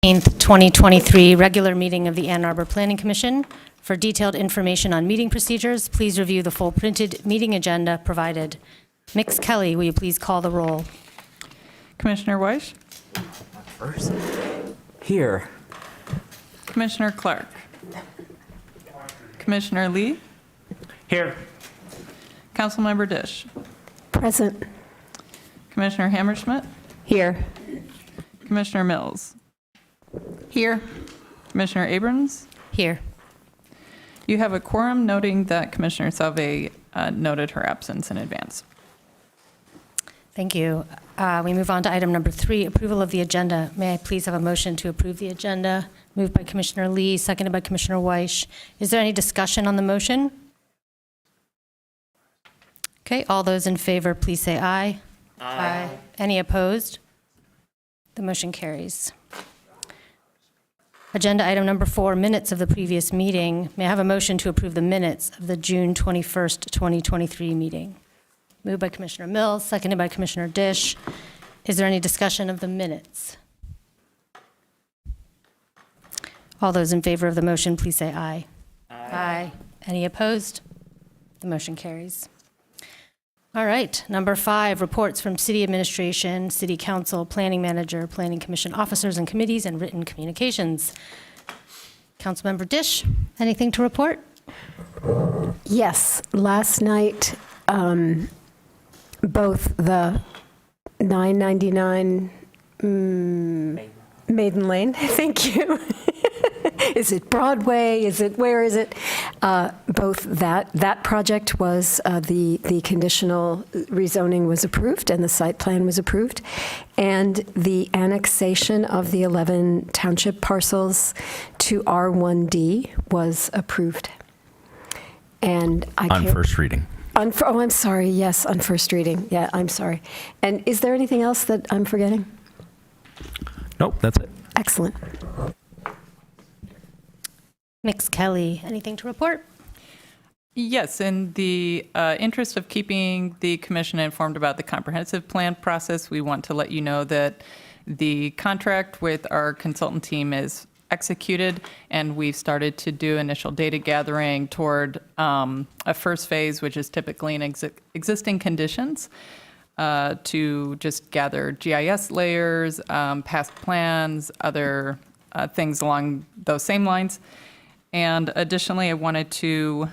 2023 regular meeting of the Ann Arbor Planning Commission. For detailed information on meeting procedures, please review the full printed meeting agenda provided. Mix Kelly, will you please call the roll? Commissioner Weiss? First. Here. Commissioner Clark? Commissioner Lee? Here. Councilmember Dish? Present. Commissioner Hammerschmidt? Here. Commissioner Mills? Here. Commissioner Abrams? Here. You have a quorum, noting that Commissioner Salve noted her absence in advance. Thank you. We move on to item number 3, approval of the agenda. May I please have a motion to approve the agenda? Moved by Commissioner Lee, seconded by Commissioner Weiss. Is there any discussion on the motion? Okay, all those in favor, please say aye. Aye. Any opposed? The motion carries. Agenda item number 4, minutes of the previous meeting. May I have a motion to approve the minutes of the June 21st, 2023 meeting? Moved by Commissioner Mills, seconded by Commissioner Dish. Is there any discussion of the minutes? All those in favor of the motion, please say aye. Aye. Any opposed? The motion carries. All right, number 5, reports from City Administration, City Council, Planning Manager, Planning Commission officers and committees, and written communications. Councilmember Dish, anything to report? Yes, last night, both the 999 Maiden Lane, thank you. Is it Broadway? Where is it? Both that project was, the conditional rezoning was approved and the site plan was approved. And the annexation of the 11 township parcels to R1D was approved. And on first reading. Oh, I'm sorry. Yes, on first reading. Yeah, I'm sorry. And is there anything else that I'm forgetting? Nope, that's it. Excellent. Mix Kelly, anything to report? Yes, in the interest of keeping the commission informed about the comprehensive plan process, we want to let you know that the contract with our consultant team is executed, and we've started to do initial data gathering toward a first phase, which is typically in existing conditions, to just gather GIS layers, past plans, other things along those same lines. And additionally, I wanted to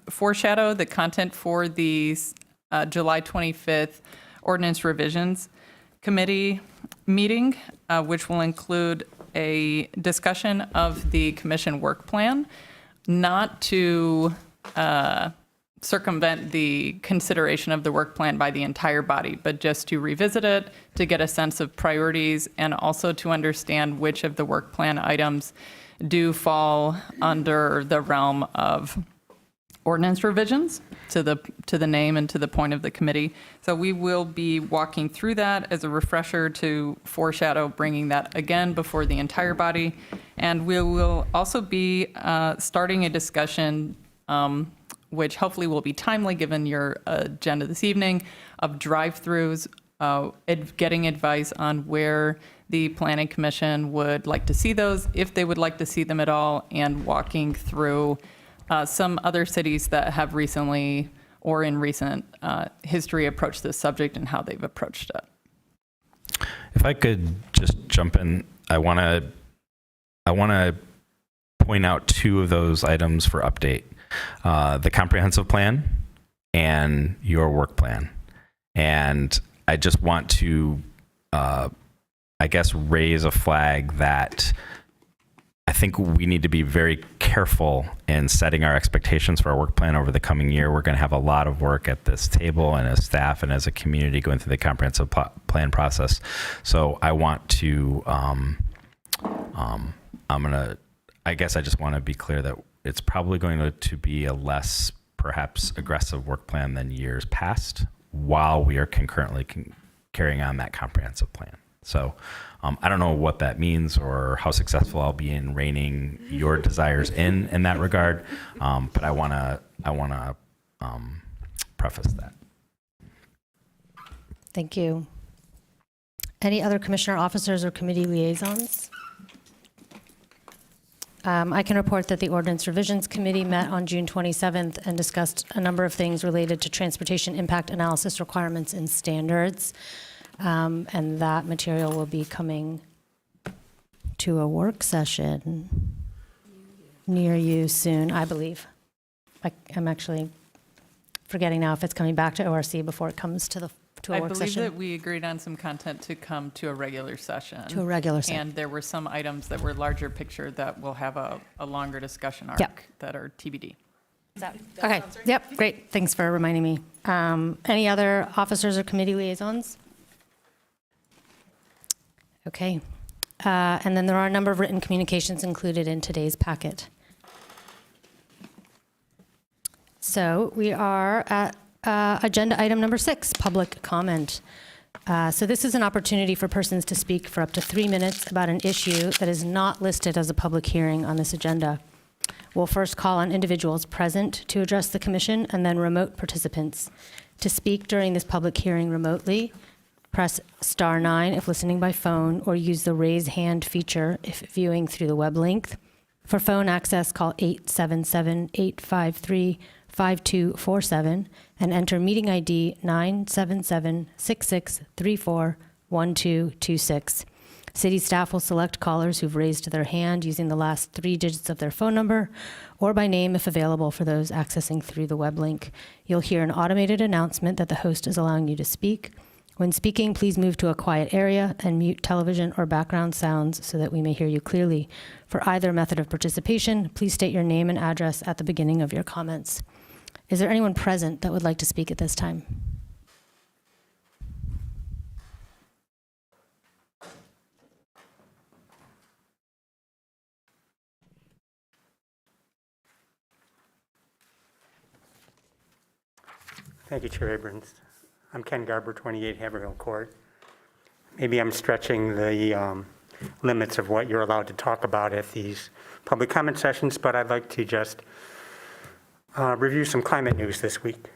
foreshadow the content for the July 25th Ordinance Revisions Committee meeting, which will include a discussion of the commission work plan, not to circumvent the consideration of the work plan by the entire body, but just to revisit it, to get a sense of priorities, and also to understand which of the work plan items do fall under the realm of ordinance revisions, to the name and to the point of the committee. So we will be walking through that as a refresher to foreshadow bringing that again before the entire body. And we will also be starting a discussion, which hopefully will be timely given your agenda this evening, of drive-throughs, getting advice on where the Planning Commission would like to see those, if they would like to see them at all, and walking through some other cities that have recently or in recent history approached this subject and how they've approached it. If I could just jump in, I want to point out 2 of those items for update. The comprehensive plan and your work plan. And I just want to I guess, raise a flag that I think we need to be very careful in setting our expectations for our work plan over the coming year. We're going to have a lot of work at this table and as staff and as a community going through the comprehensive plan process. So I want to, I guess I just want to be clear that it's probably going to be a less, perhaps, aggressive work plan than years past while we are concurrently carrying on that comprehensive plan. So I don't know what that means or how successful I'll be in reining your desires in that regard, but I want to preface that. Thank you. Any other commissioner officers or committee liaisons? I can report that the Ordinance Revisions Committee met on June 27th and discussed a number of things related to transportation impact analysis requirements and standards. And that material will be coming to a work session near you soon, I believe. I'm actually forgetting now if it's coming back to ORC before it comes to a I work believe session. that we agreed on some content to come to a regular session. To a regular session. And there were some items that were larger picture that will have a longer discussion arc Yep. that are TBD. Okay, yep, great, thanks for reminding me. Any other officers or committee liaisons? Okay, and then there are a number of written communications included in today's packet. So we are at agenda item number 6, public comment. So this is an opportunity for persons to speak for up to 3 minutes about an issue that is not listed as a public hearing on this agenda. We'll first call on individuals present to address the commission and then remote participants. To speak during this public hearing remotely, press star 9 if listening by phone, or use the raise hand feature if viewing through the web link. For phone access, call 877-853-5247 and enter meeting ID 977-6634-1226. City staff will select callers who've raised their hand using the last 3 digits of their phone number or by name if available for those accessing through the web link. You'll hear an automated announcement that the host is allowing you to speak. When speaking, please move to a quiet area and mute television or background sounds so that we may hear you clearly. For either method of participation, please state your name and address at the beginning of your comments. Is there anyone present that would like to speak at this time? Thank you, Chair Abrams. I'm Ken Garber, 28 Haverhill Court. Maybe I'm stretching the limits of what you're allowed to talk about at these public comment sessions, but I'd like to just review some climate news this week.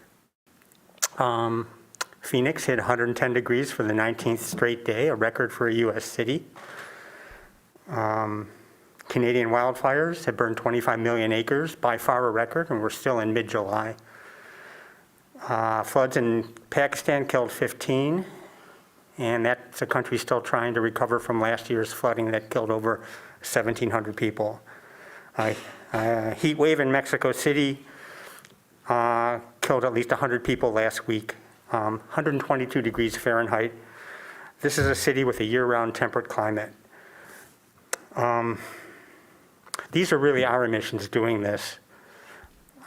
Phoenix hit 110 degrees for the 19th straight day, a record for a U.S. city. Canadian wildfires have burned 25 million acres, by far a record, and we're still in mid-July. Floods in Pakistan killed 15, and that's a country still trying to recover from last year's flooding that killed over 1,700 people. Heat wave in Mexico City killed at least 100 people last week, 122 degrees Fahrenheit. This is a city with a year-round temperate climate. These are really our emissions doing this.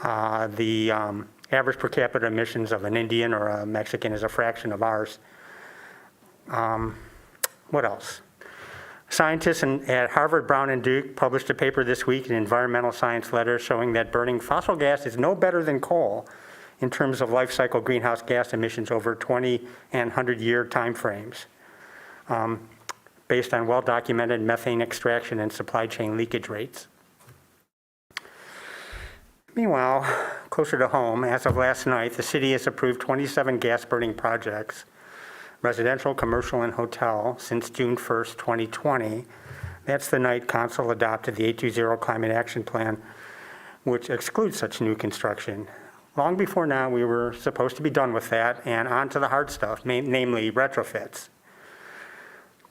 The average per capita emissions of an Indian or a Mexican is a fraction of ours. What else? Scientists at Harvard, Brown, and Duke published a paper this week in Environmental Science Letter showing that burning fossil gas is no better than coal in terms of life cycle greenhouse gas emissions over 20 and 100-year timeframes, based on well-documented methane extraction and supply chain leakage rates. Meanwhile, closer to home, as of last night, the city has approved 27 gas-burning projects, residential, commercial, and hotel, since June 1st, 2020. That's the night Council adopted the 820 Climate Action Plan, which excludes such new construction. Long before now, we were supposed to be done with that and on to the hard stuff, namely retrofits.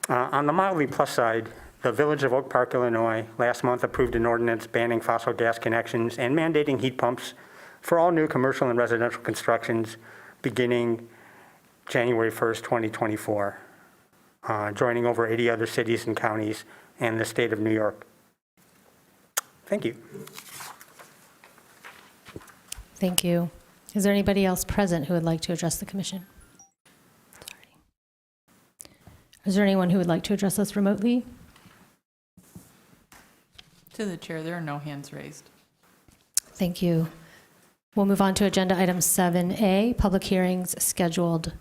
On the mildly plus side, the Village of Oak Park, Illinois, last month approved an ordinance banning fossil gas connections and mandating heat pumps for all new commercial and residential constructions beginning January 1st, 2024, joining over 80 other cities and counties and the state of New York. Thank you. Thank you. Is there anybody else present who would like to address the commission? Sorry. Is there anyone who would like to address us remotely? To the chair, there are no hands raised. Thank you. We'll move on to agenda item 7A, public hearings scheduled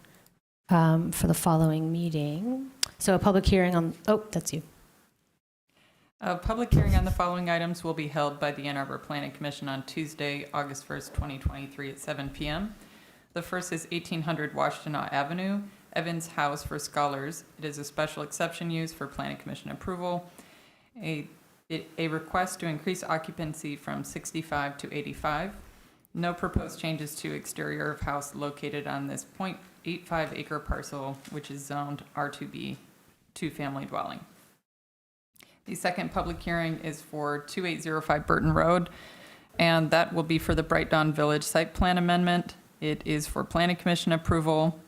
for the following meeting. So a public hearing on, oh, that's you. A public hearing on the following items will be held by the Ann Arbor Planning Commission on Tuesday, August 1st, 2023 at 7 p.m. The first is 1800 Washtenaw Avenue, Evans House for Scholars. It is a special exception use for Planning Commission approval. A request to increase occupancy from 65 to 85. No proposed changes to exterior of house located on this 0.85 acre parcel, which is zoned R2B, two-family dwelling. The second public hearing is for 2805 Burton Road, and that will be for the Bright Dawn Village site plan amendment. It is for Planning Commission approval.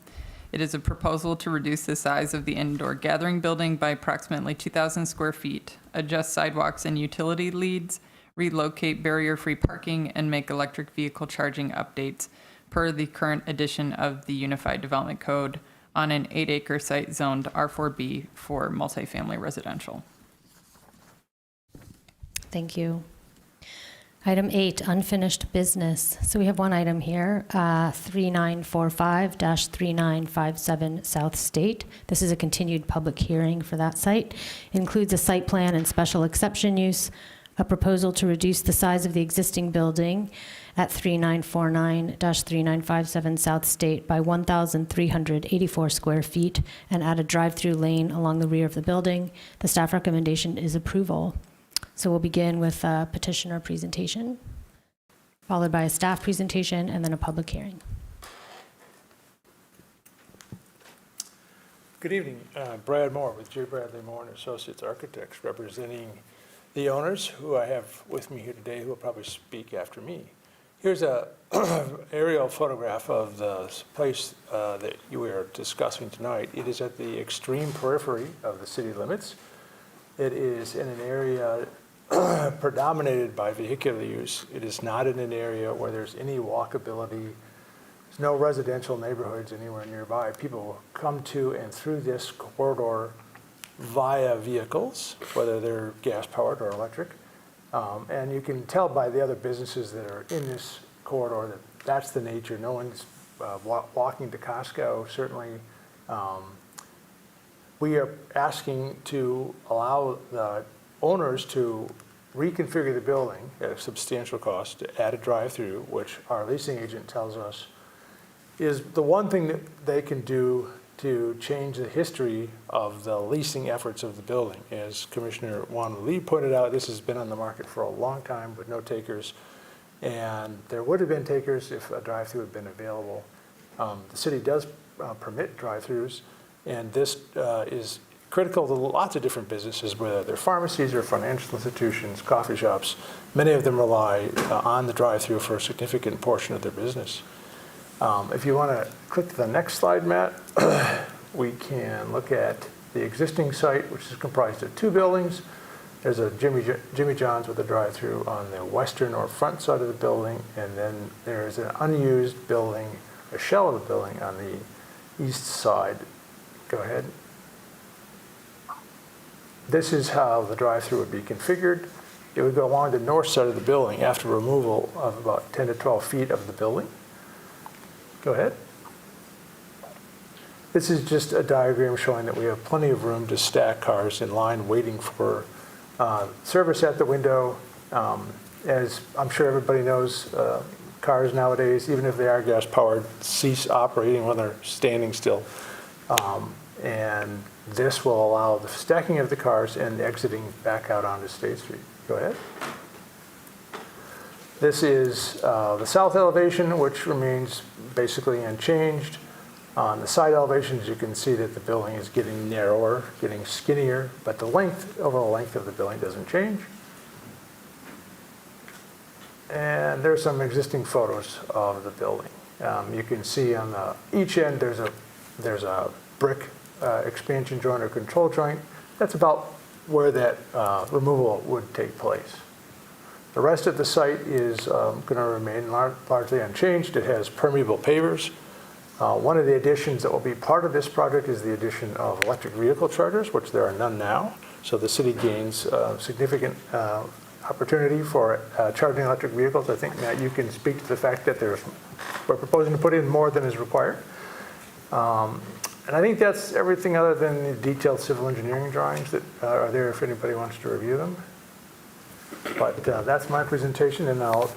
It is a proposal to reduce the size of the indoor gathering building by approximately 2,000 square feet, adjust sidewalks and utility leads, relocate barrier-free parking, and make electric vehicle charging updates per the current edition of the Unified Development Code on an 8-acre site zoned R4B for multifamily residential. Thank you. Item 8, unfinished business. So we have one item here, 3945-3957 South State. This is a continued public hearing for that site. It includes a site plan and special exception use, a proposal to reduce the size of the existing building at 3949-3957 South State by 1,384 square feet and add a drive-through lane along the rear of the building. The staff recommendation is approval. So we'll begin with a petitioner presentation, followed by a staff presentation, and then a public hearing. Good evening. Brad Moore with J. Bradley Moore and Associates Architects, representing the owners who I have with me here today, who will probably speak after me. Here's a aerial photograph of the place that you are discussing tonight. It is at the extreme periphery of the city limits. It is in an area predominated by vehicular use. It is not in an area where there's any walkability. There's no residential neighborhoods anywhere nearby. People come to and through this corridor via vehicles, whether they're gas-powered or electric. And you can tell by the other businesses that are in this corridor that that's the nature. No one's walking to Costco, certainly. We are asking to allow the owners to reconfigure the building at a substantial cost to add a drive-through, which our leasing agent tells us is the one thing that they can do to change the history of the leasing efforts of the building. As Commissioner Juan Lee pointed out, this has been on the market for a long time with no takers, and there would have been takers if a drive-through had been available. The city does permit drive-throughs, and this is critical to lots of different businesses, whether they're pharmacies or financial institutions, coffee shops. Many of them rely on the drive-through for a significant portion of their business. If you want to click to the next slide, Matt, we can look at the existing site, which is comprised of 2 buildings. There's a Jimmy John's with a drive-through on the western or front side of the building, and then there's an unused building, a shell of a building on the east side. Go ahead. This is how the drive-through would be configured. It would go along the north side of the building after removal of about 10 to 12 feet of the building. Go ahead. This is just a diagram showing that we have plenty of room to stack cars in line waiting for service at the window. As I'm sure everybody knows, cars nowadays, even if they are gas-powered, cease operating when they're standing still. And this will allow the stacking of the cars and exiting back out onto State Street. Go ahead. This is the south elevation, which remains basically unchanged. On the side elevations, you can see that the building is getting narrower, getting skinnier, but the overall length of the building doesn't change. And there's some existing photos of the building. You can see on each end there's a brick expansion joint or control joint. That's about where that removal would take place. The rest of the site is going to remain largely unchanged. It has permeable pavers. One of the additions that will be part of this project is the addition of electric vehicle chargers, which there are none now. So the city gains significant opportunity for charging electric vehicles. I think, Matt, you can speak to the fact that we're proposing to put in more than is required. And I think that's everything other than the detailed civil engineering drawings that are there if anybody wants to review them. But that's my presentation, and I'll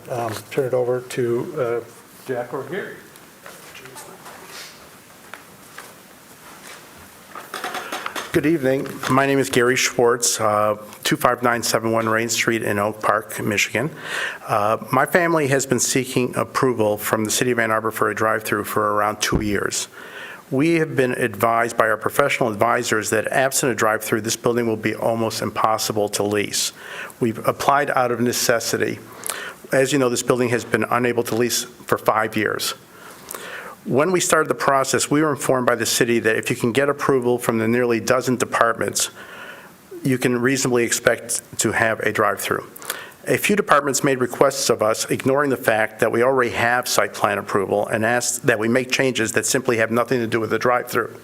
turn it over to Jack or Gary. Good evening. My name is Gary Schwartz, 25971 Rain Street in Oak Park, Michigan. My family has been seeking approval from the City of Ann Arbor for a drive-through for around 2 years. We have been advised by our professional advisors that absent a drive-through, this building will be almost impossible to lease. We've applied out of necessity. As you know, this building has been unable to lease for 5 years. When we started the process, we were informed by the city that if you can get approval from the nearly dozen departments, you can reasonably expect to have a drive-through. A few departments made requests of us, ignoring the fact that we already have site plan approval, and asked that we make changes that simply have nothing to do with the drive-through.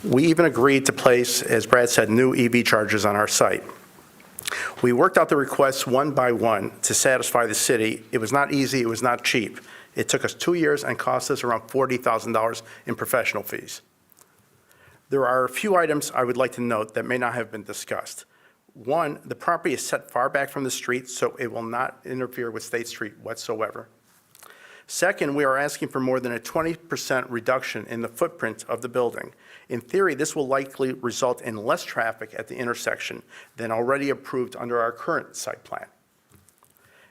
We even agreed to place, as Brad said, new EV chargers on our site. We worked out the requests one by one to satisfy the city. It was not easy, it was not cheap. It took us 2 years and cost us around $40,000 in professional fees. There are a few items I would like to note that may not have been discussed. One, the property is set far back from the street, so it will not interfere with State Street whatsoever. Second, we are asking for more than a 20% reduction in the footprint of the building. In theory, this will likely result in less traffic at the intersection than already approved under our current site plan.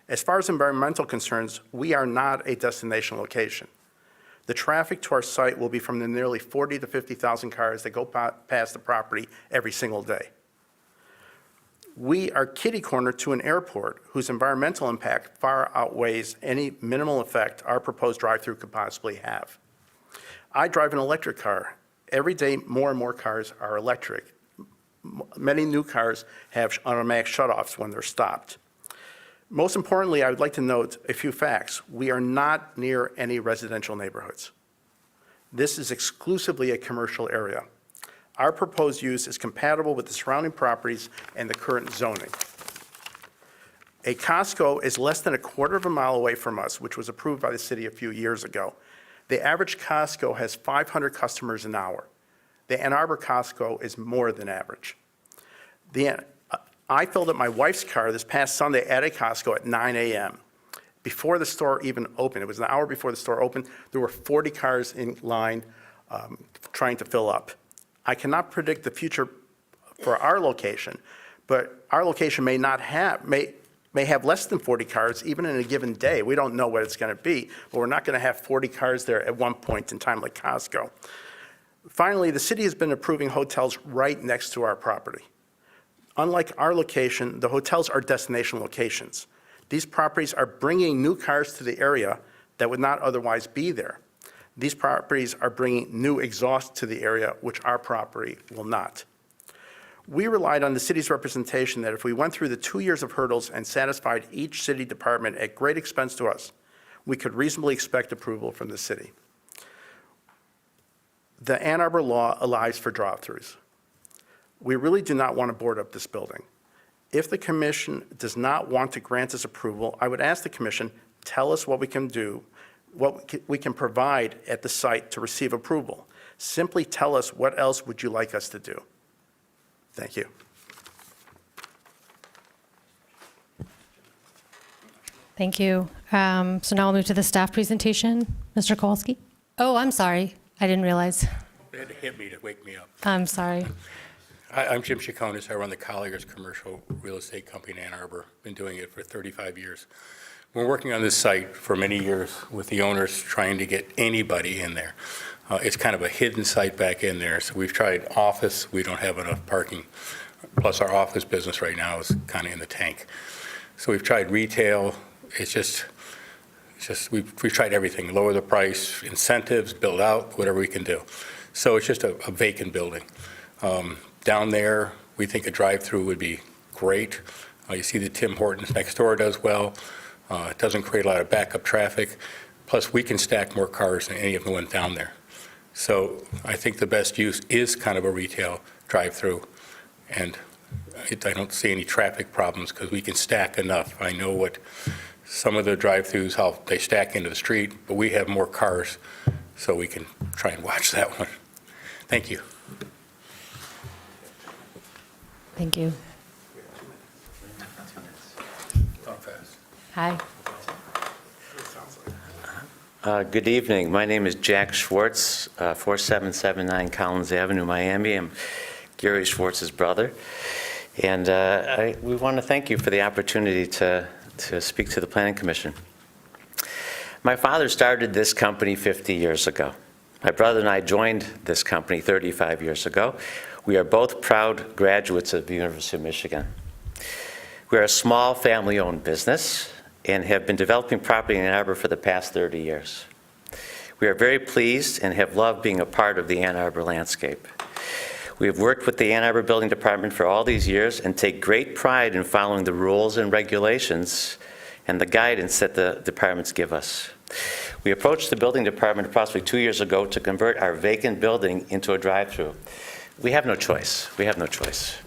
As far as environmental concerns, we are not a destination location. The traffic to our site will be from the nearly 40 to 50,000 cars that go past the property every single day. We are kitty-corner to an airport whose environmental impact far outweighs any minimal effect our proposed drive-through could possibly have. I drive an electric car. Every day, more and more cars are electric. Many new cars have automatic shutoffs when they're stopped. Most importantly, I would like to note a few facts. We are not near any residential neighborhoods. This is exclusively a commercial area. Our proposed use is compatible with the surrounding properties and the current zoning. A Costco is less than a quarter of a mile away from us, which was approved by the city a few years ago. The average Costco has 500 customers an hour. The Ann Arbor Costco is more than average. I filled up my wife's car this past Sunday at a Costco at 9 a.m. before the store even opened. It was an hour before the store opened. There were 40 cars in line trying to fill up. I cannot predict the future for our location, but our location may have less than 40 cars even in a given day. We don't know what it's going to be, but we're not going to have 40 cars there at one point in time like Costco. Finally, the city has been approving hotels right next to our property. Unlike our location, the hotels are destination locations. These properties are bringing new cars to the area that would not otherwise be there. These properties are bringing new exhaust to the area, which our property will not. We relied on the city's representation that if we went through the 2 years of hurdles and satisfied each city department at great expense to us, we could reasonably expect approval from the city. The Ann Arbor law allows for drive-throughs. We really do not want to board up this building. If the commission does not want to grant us approval, I would ask the commission, tell us what we can do, what we can provide at the site to receive approval. Simply tell us what else would you like us to do. Thank you. Thank you. So now we'll move to the staff presentation. Mr. Kowalski? Oh, I'm sorry. I didn't realize. It had to hit me to wake me up. I'm sorry. I'm Jim Chaconis. I run the Colliers Commercial Real Estate Company in Ann Arbor. Been doing it for 35 years. We're working on this site for many years with the owners trying to get anybody in there. It's kind of a hidden site back in there. So we've tried office. We don't have enough parking. Plus our office business right now is kind of in the tank. So we've tried retail. We've tried everything. Lower the price, incentives, build out, whatever we can do. So it's just a vacant building. Down there, we think a drive-through would be great. You see the Tim Hortons next door does well. It doesn't create a lot of backup traffic. Plus, we can stack more cars than any of the ones down there. So I think the best use is kind of a retail drive-through. And I don't see any traffic problems because we can stack enough. I know what some of the drive-throughs, how they stack into the street, but we have more cars, so we can try and watch that one. Thank you. Thank you. Hi. Good evening. My name is Jack Schwartz, 4779 Collins Avenue, Miami. I'm Gary Schwartz's brother. And we want to thank you for the opportunity to speak to the Planning Commission. My father started this company 50 years ago. My brother and I joined this company 35 years ago. We are both proud graduates of the University of Michigan. We are a small family-owned business and have been developing property in Ann Arbor for the past 30 years. We are very pleased and have loved being a part of the Ann Arbor landscape. We have worked with the Ann Arbor Building Department for all these years and take great pride in following the rules and regulations and the guidance that the departments give us. We approached the building department approximately 2 years ago to convert our vacant building into a drive-through. We have no choice. We have no choice.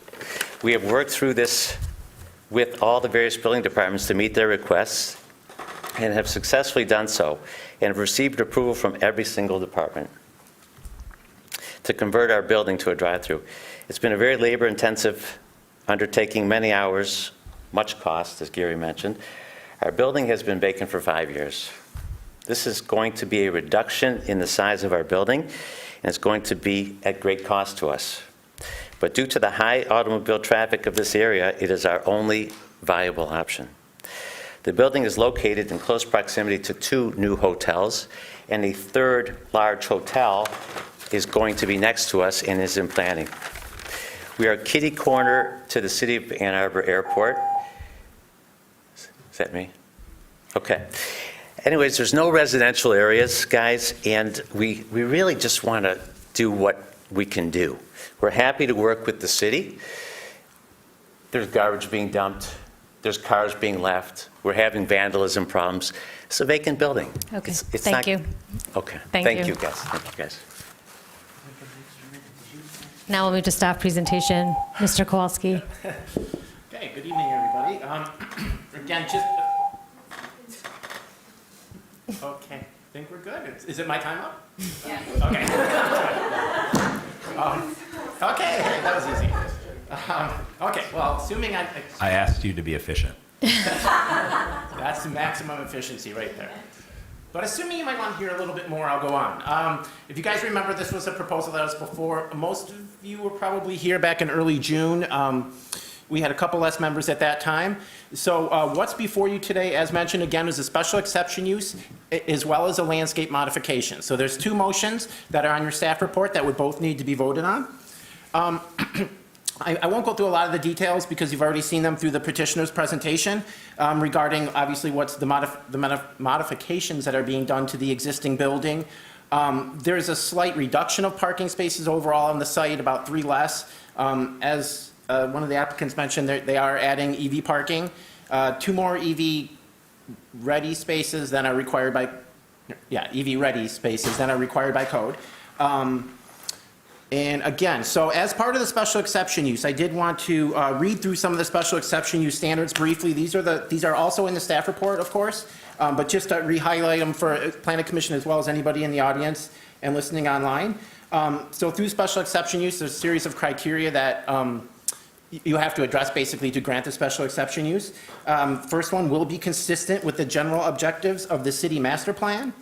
We have worked through this with all the various building departments to meet their requests and have successfully done so and have received approval from every single department to convert our building to a drive-through. It's been a very labor-intensive undertaking, many hours, much cost, as Gary mentioned. Our building has been vacant for 5 years. This is going to be a reduction in the size of our building, and it's going to be at great cost to us. But due to the high automobile traffic of this area, it is our only viable option. The building is located in close proximity to 2 new hotels, and a 3rd large hotel is going to be next to us and is in planning. We are kitty corner to the City of Ann Arbor Airport. Is that me? Okay. Anyways, there's no residential areas, guys, and we really just want to do what we can do. We're happy to work with the city. There's garbage being dumped. There's cars being left. We're having vandalism problems. It's a vacant building. Okay, It's thank not- you. Okay. Thank you. Guys. Thank you, guys. Now we'll move to staff presentation. Mr. Kowalski. Okay, good evening, everybody. Again, just... Okay, think we're good. Is it my time up? Yeah. Okay. Okay, that was easy. Okay, well, assuming I asked you to be efficient. that's the maximum efficiency right there. But assuming you might want to hear a little bit more, I'll go on. If you guys remember, this was a proposal that was before. Most of you were probably here back in early June. We had a couple less members at that time. So what's before you today, as mentioned again, is a special exception use as well as a landscape modification. So there's 2 motions that are on your staff report that would both need to be voted on. I won't go through a lot of the details because you've already seen them through the petitioner's presentation regarding obviously what's the modifications that are being done to the existing building. There's a slight reduction of parking spaces overall on the site, about 3 less. As one of the applicants mentioned, they are adding EV parking. 2 more EV-ready spaces than are required by, EV-ready spaces than are required by code. And again, so as part of the special exception use, I did want to read through some of the special exception use standards briefly. These are also in the staff report, of course, but just to re-highlight them for Planning Commission as well as anybody in the audience and listening online. So through special exception use, there's a series of criteria that you have to address basically to grant the special exception use. First one will be consistent with the general objectives of the city master plan.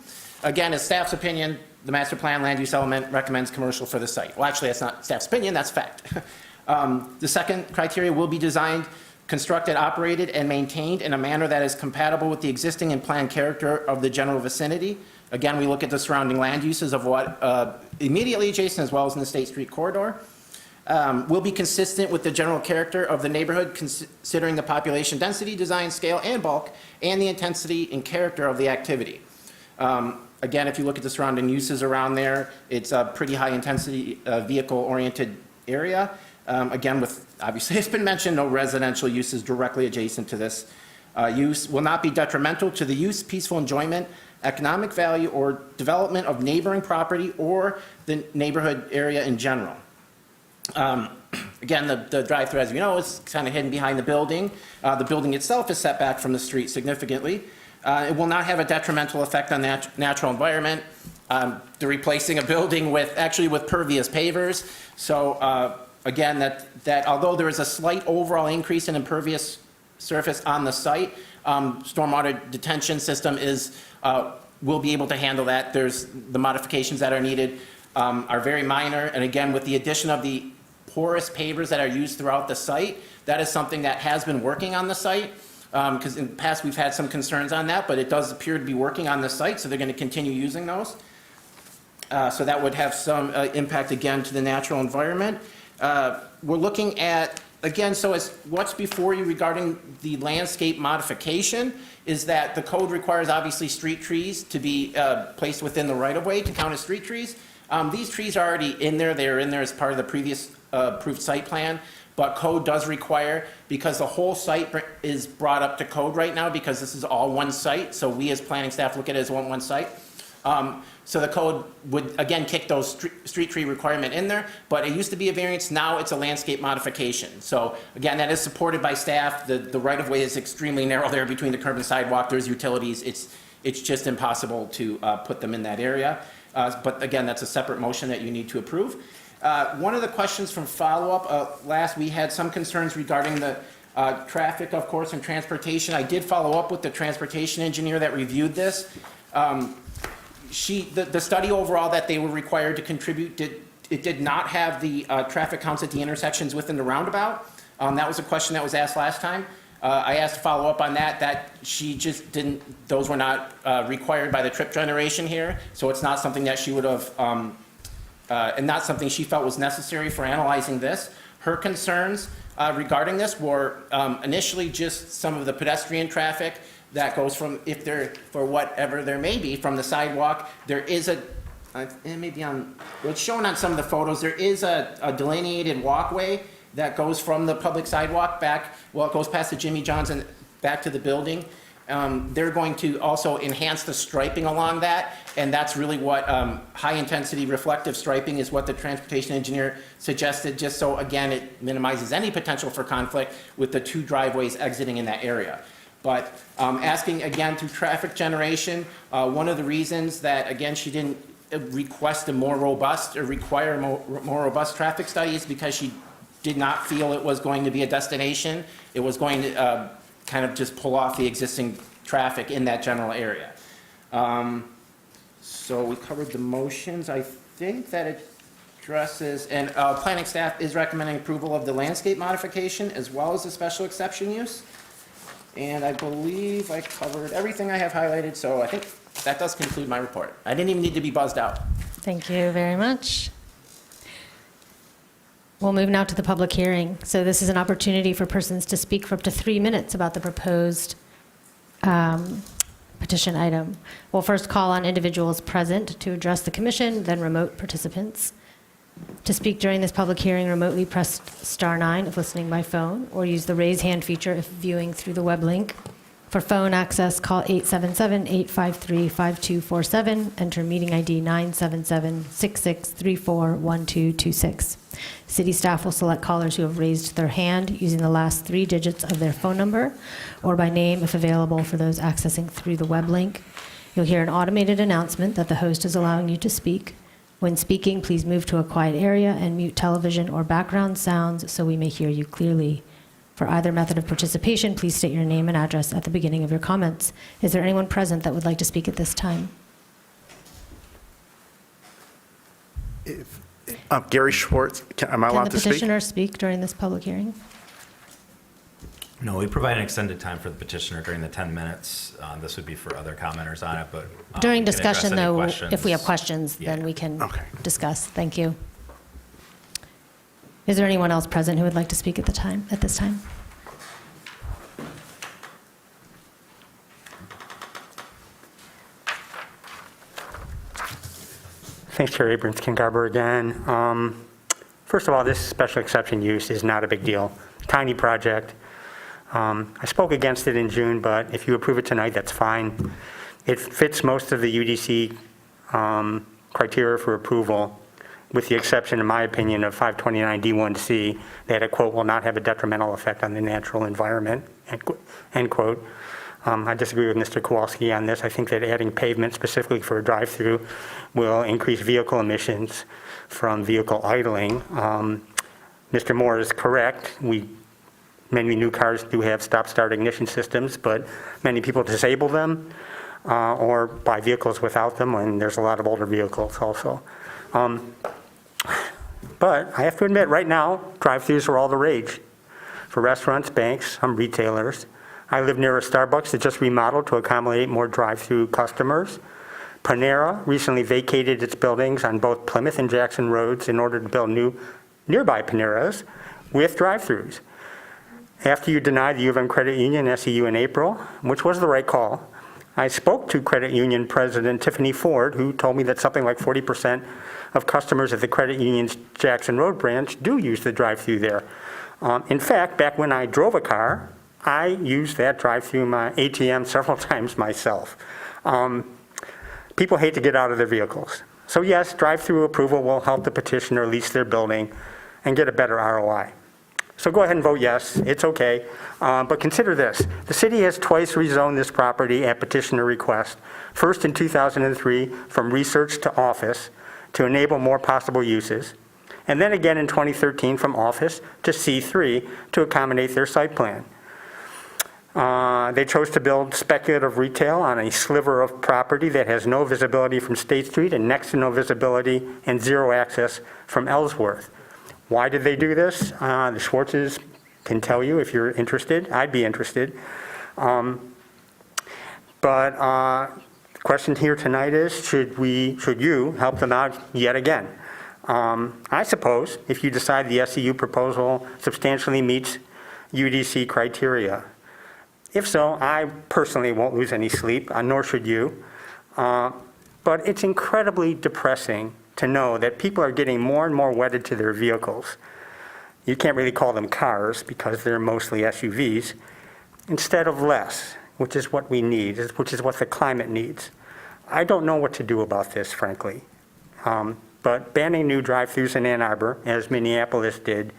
Again, as staff's opinion, the master plan land use element recommends commercial for the site. Well, actually, that's not staff's opinion, that's fact. The second criteria will be designed, constructed, operated, and maintained in a manner that is compatible with the existing and planned character of the general vicinity. Again, we look at the surrounding land uses of what immediately adjacent as well as in the State Street corridor. Will be consistent with the general character of the neighborhood considering the population density, design, scale, and bulk, and the intensity and character of the activity. Again, if you look at the surrounding uses around there, it's a pretty high intensity vehicle-oriented area. Again, with, obviously it's been mentioned, no residential uses directly adjacent to this use. Will not be detrimental to the use, peaceful enjoyment, economic value, or development of neighboring property or the neighborhood area in general. Again, the drive-through, as you know, is kind of hidden behind the building. The building itself is set back from the street significantly. It will not have a detrimental effect on the natural environment. They're replacing a building with pervious pavers. So again, that although there is a slight overall increase in impervious surface on the site, stormwater detention system will be able to handle that. The modifications that are needed are very minor, and again, with the addition of the porous pavers that are used throughout the site. That is something that has been working on the site, because in the past we've had some concerns on that, but it does appear to be working on the site, so they're going to continue using those. So that would have some impact again to the natural environment. We're looking at, again, so as what's before you regarding the landscape modification is that the code requires obviously street trees to be placed within the right-of-way to count as street trees. These trees are already in there. They are in there as part of the previous approved site plan, but code does require, because the whole site is brought up to code right now because this is all one site, so we as planning staff look at it as one site. So the code would, again, kick those street tree requirement in there, but it used to be a variance, now it's a landscape modification. So again, that is supported by staff. The right-of-way is extremely narrow there between the curb and sidewalk. There's utilities. It's just impossible to put them in that area. But again, that's a separate motion that you need to approve. One of the questions from follow-up, last we had some concerns regarding the traffic, of course, and transportation. I did follow up with the transportation engineer that reviewed this. The study overall that they were required to contribute did not have the traffic counts at the intersections within the roundabout. That was a question that was asked last time. I asked to follow up on that she just didn't, those were not required by the trip generation here, so it's not something that she would have, and not something she felt was necessary for analyzing this. Her concerns regarding this were initially just some of the pedestrian traffic that goes from, if there, for whatever there may be, from the sidewalk. There is it may be on, what's shown on some of the photos, there is a delineated walkway that goes from the public sidewalk back, well, it goes past the Jimmy John's and back to the building. They're going to also enhance the striping along that, and that's really what high-intensity reflective striping is what the transportation engineer suggested, just so, again, it minimizes any potential for conflict with the two driveways exiting in that area. But asking, again, through traffic generation, one of the reasons that, again, she didn't request a more robust or require a more robust traffic study is because she did not feel it was going to be a destination. It was going to kind of just pull off the existing traffic in that general area. So we covered the motions. I think that it addresses, and planning staff is recommending approval of the landscape modification as well as the special exception use. And I believe I covered everything I have highlighted, so I think that does conclude my report. I didn't even need to be buzzed out. Thank you very much. We'll move now to the public hearing. So this is an opportunity for persons to speak for up to 3 minutes about the proposed petition item. We'll first call on individuals present to address the commission, then remote participants. To speak during this public hearing remotely, press *9 if listening by phone, or use the raise hand feature if viewing through the web link. For phone access, call 877-853-5247, enter meeting ID 977-6634-1226. City staff will select callers who have raised their hand using the last 3 digits of their phone number, or by name if available for those accessing through the web link. You'll hear an automated announcement that the host is allowing you to speak. When speaking, please move to a quiet area and mute television or background sounds so we may hear you clearly. For either method of participation, please state your name and address at the beginning of your comments. Is there anyone present that would like to speak at this time? Gary Schwartz, am I allowed to Can the speak? petitioner speak during this public hearing? No, we provide an extended time for the petitioner during the 10 minutes. This would be for other commenters on it, but During we can address discussion, any though, questions. if we have questions, then Yeah. we can Okay. discuss. Thank you. Is there anyone else present who would like to speak at this time? Thanks, Chair Abrams. Ken Garber again. First of all, this special exception use is not a big deal. Tiny project. I spoke against it in June, but if you approve it tonight, that's fine. It fits most of the UDC criteria for approval, with the exception, in my opinion, of 529D1C, that a quote will not have a detrimental effect on the natural environment, end quote. I disagree with Mr. Kowalski on this. I think that adding pavement specifically for a drive-through will increase vehicle emissions from vehicle idling. Mr. Moore is correct. Many new cars do have stop-start ignition systems, but many people disable them or buy vehicles without them, and there's a lot of older vehicles also. But I have to admit, right now, drive-thrus are all the rage for restaurants, banks, some retailers. I live near a Starbucks that just remodeled to accommodate more drive-through customers. Panera recently vacated its buildings on both Plymouth and Jackson Roads in order to build new nearby Paneras with drive-thrus. After you denied the U of M Credit Union SEU in April, which was the right call, I spoke to Credit Union President Tiffany Ford, who told me that something like 40% of customers at the Credit Union's Jackson Road branch do use the drive-thru there. In fact, back when I drove a car, I used that drive-thru my ATM several times myself. People hate to get out of their vehicles. So yes, drive-thru approval will help the petitioner lease their building and get a better ROI. So go ahead and vote yes, it's okay. But consider this, the city has twice rezoned this property at petitioner request. First in 2003 from research to office to enable more possible uses. And then again in 2013 from office to C3 to accommodate their site plan. They chose to build speculative retail on a sliver of property that has no visibility from State Street and next to no visibility and zero access from Ellsworth. Why did they do this? The Schwartzes can tell you if you're interested. I'd be interested. But the question here tonight is, should you help them out yet again? I suppose if you decide the SEU proposal substantially meets UDC criteria. If so, I personally won't lose any sleep, nor should you. But it's incredibly depressing to know that people are getting more and more wedded to their vehicles. You can't really call them cars because they're mostly SUVs, instead of less, which is what we need, which is what the climate needs. I don't know what to do about this, frankly. But banning new drive-thrus in Ann Arbor, as Minneapolis did,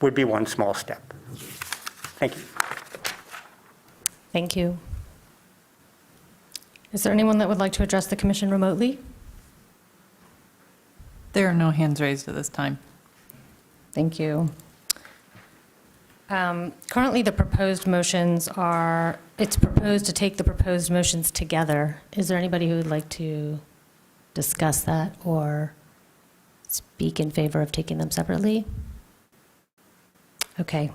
would be one small step. Thank you. Thank you. Is there anyone that would like to address the commission remotely? There are no hands raised at this time. Thank you. Currently, the proposed motions are, it's proposed to take the proposed motions together. Is there anybody who would like to discuss that or speak in favor of taking them separately? Okay.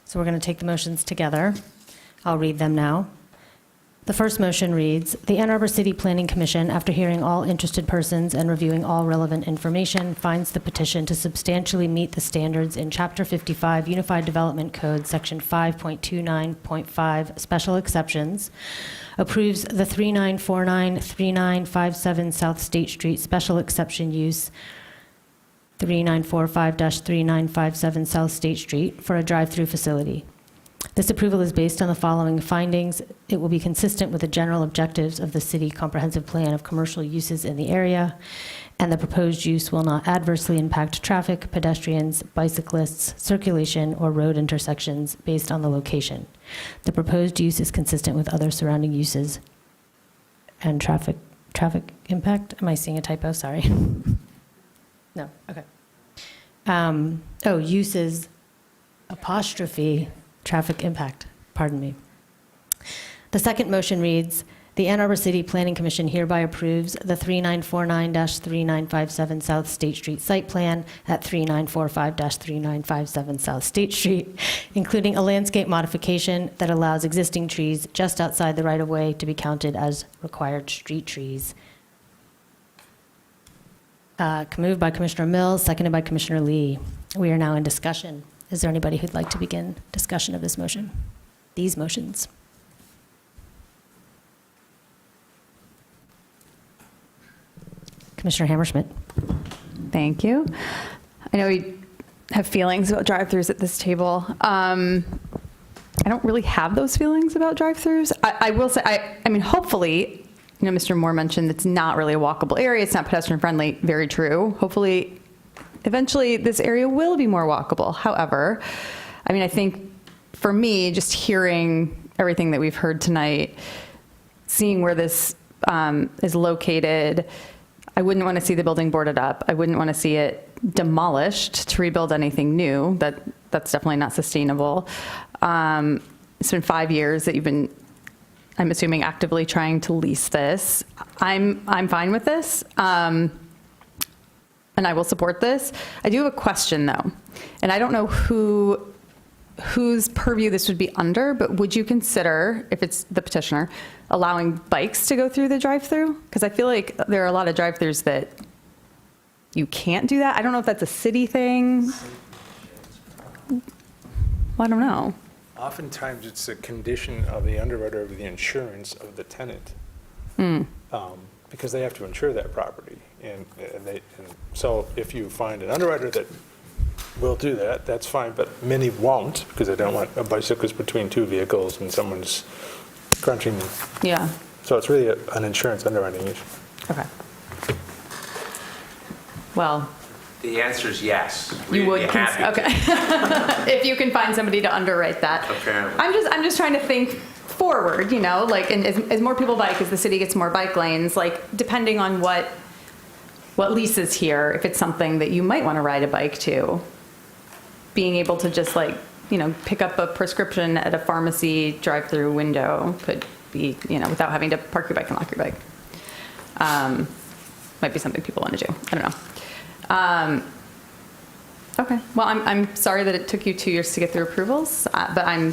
So we're going to take the motions together. I'll read them now. The first motion reads, the Ann Arbor City Planning Commission, after hearing all interested persons and reviewing all relevant information, finds the petition to substantially meet the standards in Chapter 55 Unified Development Code, Section 5.29.5, Special Exceptions, approves the 3949-3957 South State Street Special Exception Use, 3945-3957 South State Street, for a drive-through facility. This approval is based on the following findings. It will be consistent with the general objectives of the city comprehensive plan of commercial uses in the area, and the proposed use will not adversely impact traffic, pedestrians, bicyclists, circulation, or road intersections based on the location. The proposed use is consistent with other surrounding uses and traffic impact. Am I seeing a typo? Sorry. No, okay. Uses apostrophe traffic impact, pardon me. The second motion reads, the Ann Arbor City Planning Commission hereby approves the 3949-3957 South State Street site plan at 3945-3957 South State Street, including a landscape modification that allows existing trees just outside the right-of-way to be counted as required street trees. Moved by Commissioner Mills, seconded by Commissioner Lee. We are now in discussion. Is there anybody who'd like to begin discussion of this motion? These motions. Commissioner Hammerschmidt. Thank you. I know we have feelings about drive-thrus at this table. I don't really have those feelings about drive-thrus. I will say, I mean, hopefully, you know, Mr. Moore mentioned it's not really a walkable area. It's not pedestrian friendly. Very true. Hopefully, eventually, this area will be more walkable. However, I mean, I think for me, just hearing everything that we've heard tonight, seeing where this is located, I wouldn't want to see the building boarded up. I wouldn't want to see it demolished to rebuild anything new. That's definitely not sustainable. It's been 5 years that you've been, I'm assuming, actively trying to lease this. I'm fine with this. and I will support this. I do have a question, though, and I don't know whose purview this would be under, but would you consider, if it's the petitioner, allowing bikes to go through the drive-through? Because I feel like there are a lot of drive-throughs that you can't do that. I don't know if that's a city thing. Well, I don't know. Oftentimes, it's a condition of the underwriter of the insurance of the tenant, because they have to insure that property. And so if you find an underwriter that will do that, that's fine, but many won't, because they don't want a bicyclist between two vehicles and someone's crunching. Yeah. So it's really an insurance underwriting issue. Okay. Well, The answer is yes. you We'd would. be happy to. Okay. If you can find somebody to underwrite that. Apparently. I'm just trying to think forward, you know, like, and as more people bike, as the city gets more bike lanes, like, depending on what leases here, if it's something that you might want to ride a bike to, being able to just, like, you know, pick up a prescription at a pharmacy drive-through window could be, you know, without having to park your bike and lock your bike. Might be something people want to do. I don't know. Okay. Well, I'm sorry that it took you 2 years to get through approvals, but I'm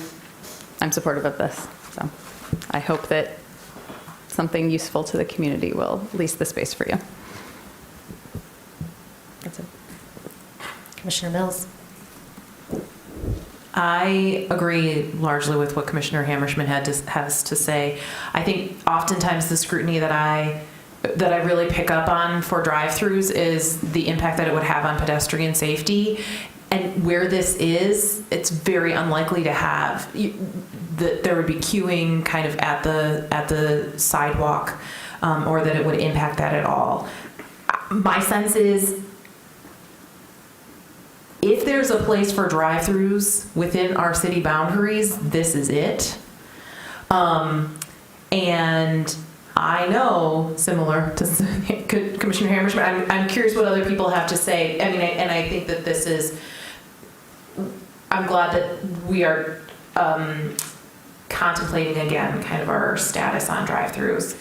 supportive of this. So I hope that something useful to the community will lease the space for you. That's it. Commissioner Mills? I agree largely with what Commissioner Hammerschmidt has to say. I think oftentimes the scrutiny that I really pick up on for drive-throughs is the impact that it would have on pedestrian safety. And where this is, it's very unlikely to have that there would be queuing kind of at the sidewalk, or that it would impact that at all. My sense is, if there's a place for drive-throughs within our city boundaries, this is it. And I know, similar to Commissioner Hammerschmidt, I'm curious what other people have to say. I mean, and I think that this is, I'm glad that we are contemplating again kind of our status on drive-throughs.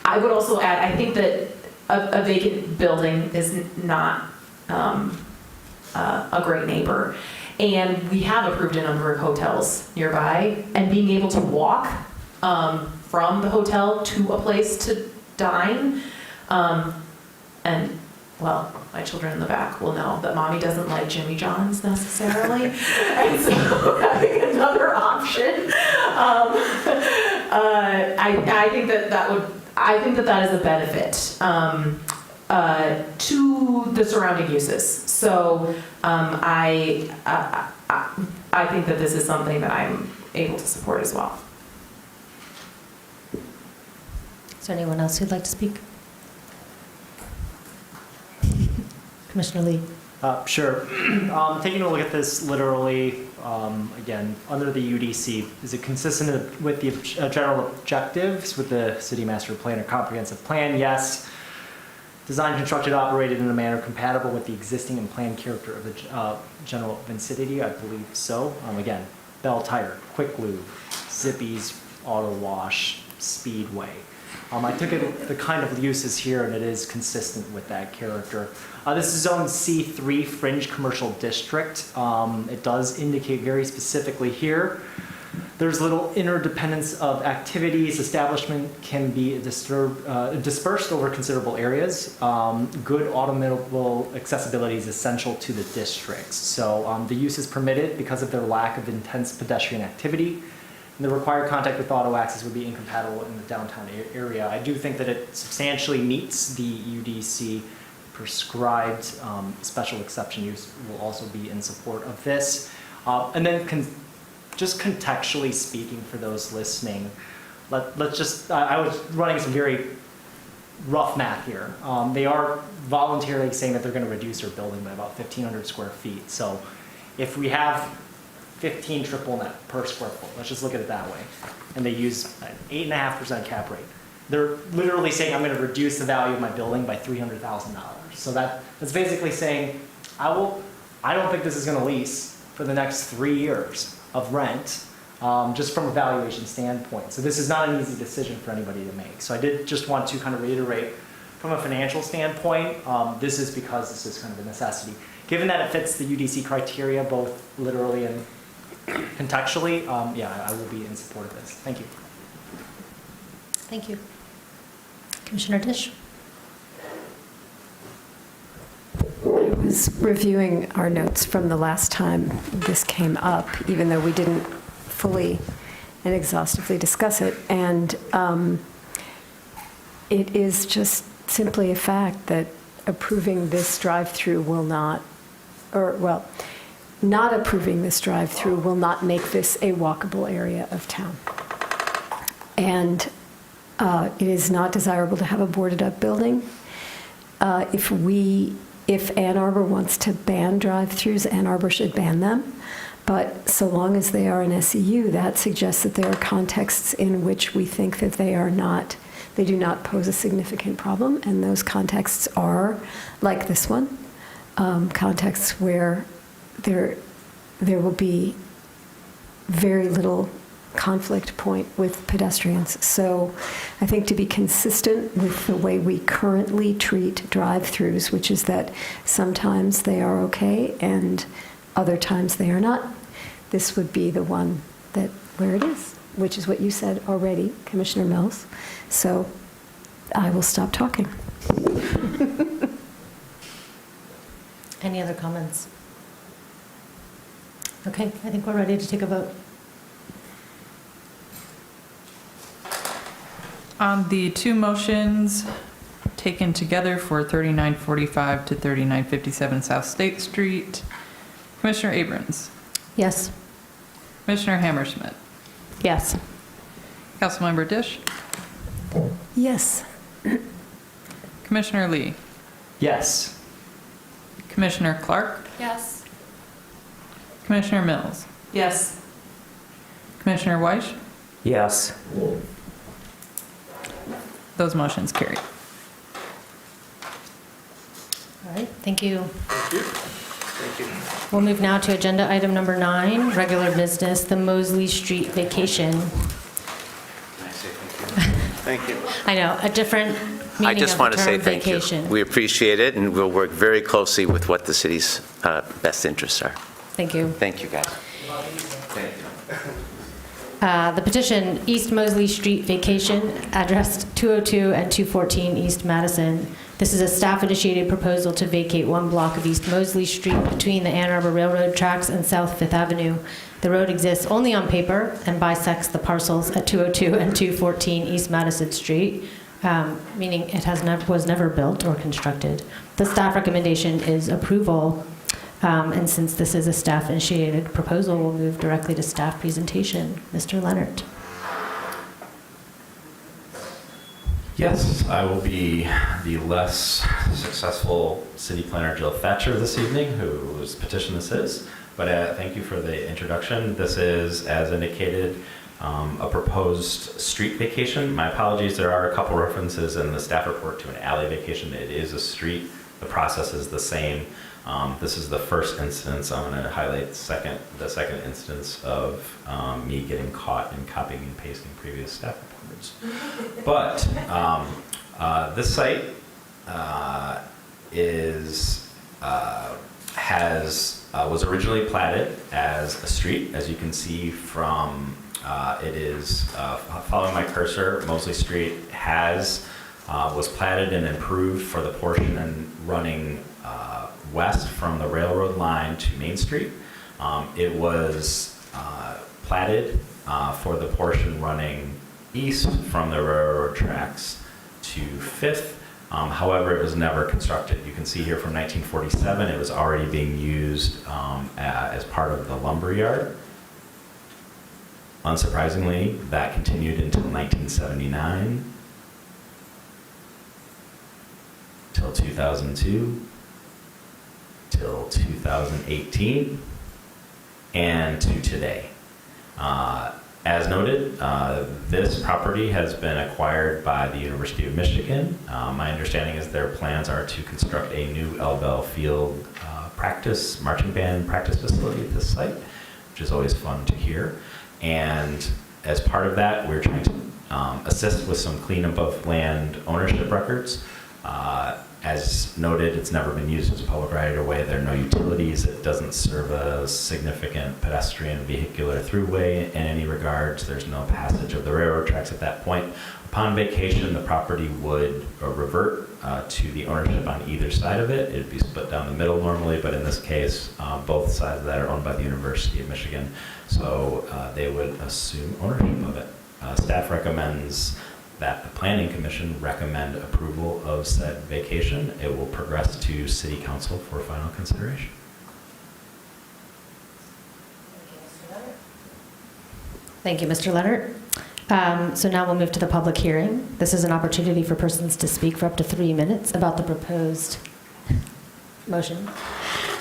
I would also add, I think that a vacant building is not a great neighbor. And we have approved a number of hotels nearby, and being able to walk from the hotel to a place to dine, and well, my children in the back will know that mommy doesn't like Jimmy John's necessarily, and so having another option, I think that is a benefit to the surrounding uses. So I think that this is something that I'm able to support as well. Is there anyone else who'd like to speak? Commissioner Lee? Sure. Taking a look at this literally, again, under the UDC, is it consistent with the general objectives with the city master plan or comprehensive plan? Yes. Designed, constructed, operated in a manner compatible with the existing and planned character of the general vicinity? I believe so. Again, Bell Tire, Quick Lube, Zippy's Auto Wash, Speedway. I took the kind of uses here, and it is consistent with that character. This is Zone C3, Fringe Commercial District. It does indicate very specifically here. There's little interdependence of activities. Establishment can be dispersed over considerable areas. Good automobile accessibility is essential to the districts. So the use is permitted because of their lack of intense pedestrian activity. And the required contact with auto access would be incompatible in the downtown area. I do think that it substantially meets the UDC prescribed special exception use. Will also be in support of this. And then just contextually speaking for those listening, let's just, I was running some very rough math here. They are voluntarily saying that they're going to reduce their building by about 1,500 square feet. So if we have 15 triple net per square foot, let's just look at it that way, and they use an 8.5% cap rate, they're literally saying I'm going to reduce the value of my building by $300,000. So that's basically saying I don't think this is going to lease for the next 3 years of rent, just from a valuation standpoint. So this is not an easy decision for anybody to make. So I did just want to kind of reiterate from a financial standpoint, this is because this is kind of a necessity. Given that it fits the UDC criteria, both literally and contextually, yeah, I will be in support of this. Thank you. Thank you. Commissioner Dish? I was reviewing our notes from the last time this came up, even though we didn't fully and exhaustively discuss it. And it is just simply a fact that approving this drive-through will not, or, well, not approving this drive-through will not make this a walkable area of town. And it is not desirable to have a boarded-up building. If Ann Arbor wants to ban drive-throughs, Ann Arbor should ban them. But so long as they are an SEU, that suggests that there are contexts in which we think that they do not pose a significant problem. And those contexts are, like this one, contexts where there will be very little conflict point with pedestrians. So I think to be consistent with the way we currently treat drive-throughs, which is that sometimes they are okay and other times they are not, this would be the one that where it is, which is what you said already, Commissioner Mills. So I will stop talking. Any other comments? Okay, I think we're ready to take a vote. On the two motions taken together for 3945 to 3957 South State Street, Commissioner Abrams, Yes. Commissioner Hammerschmidt, Yes. Councilmember Dish, Yes. Commissioner Lee, Yes. Commissioner Clark, Yes. Commissioner Mills, Yes. Commissioner Weiss. Yes. Those motions carry. All right, thank you. Thank you. We'll move now to agenda item number 9, regular business, the Mosley Street vacation. Thank you. I know, a different I meaning just of want the to say term thank vacation. you. We appreciate it, and we'll work very closely with what the city's best interests are. Thank you. Thank you, guys. Thank you. The petition, East Mosley Street vacation, addressed 202 and 214 East Madison. This is a staff-initiated proposal to vacate one block of East Mosley Street between the Ann Arbor Railroad tracks and South Fifth Avenue. The road exists only on paper and bisects the parcels at 202 and 214 East Madison Street, meaning it was never built or constructed. The staff recommendation is approval. And since this is a staff-initiated proposal, we'll move directly to staff presentation. Mr. Leonard. Yes, I will be the less successful city planner Jill Thatcher this evening, whose petition this is. But thank you for the introduction. This is, as indicated, a proposed street vacation. My apologies, there are a couple references in the staff report to an alley vacation. It is a street. The process is the same. This is the first instance. I'm going to highlight the second instance of me getting caught in copying and pasting previous staff reports. But this site was originally platted as a street, as you can see from it is following my cursor. Mosley Street was platted and improved for the portion running west from the railroad line to Main Street. It was platted for the portion running east from the railroad tracks to 5th. However, it was never constructed. You can see here from 1947, it was already being used as part of the lumber yard. Unsurprisingly, that continued until 1979, till 2002, till 2018, and to today. As noted, this property has been acquired by the University of Michigan. My understanding is their plans are to construct a new L-Bell Field marching band practice facility at this site, which is always fun to hear. And as part of that, we're trying to assist with some cleanup of land ownership records. As noted, it's never been used as a public right-of-way. There are no utilities. It doesn't serve a significant pedestrian vehicular throughway in any regards. There's no passage of the railroad tracks at that point. Upon vacation, the property would revert to the ownership on either side of it. It'd be split down the middle normally, but in this case, both sides of that are owned by the University of Michigan, so they would assume ownership of it. Staff recommends that the Planning Commission recommend approval of said vacation. It will progress to City Council for final consideration. Thank you, Mr. Leonard. So now we'll move to the public hearing. This is an opportunity for persons to speak for up to 3 minutes about the proposed motion.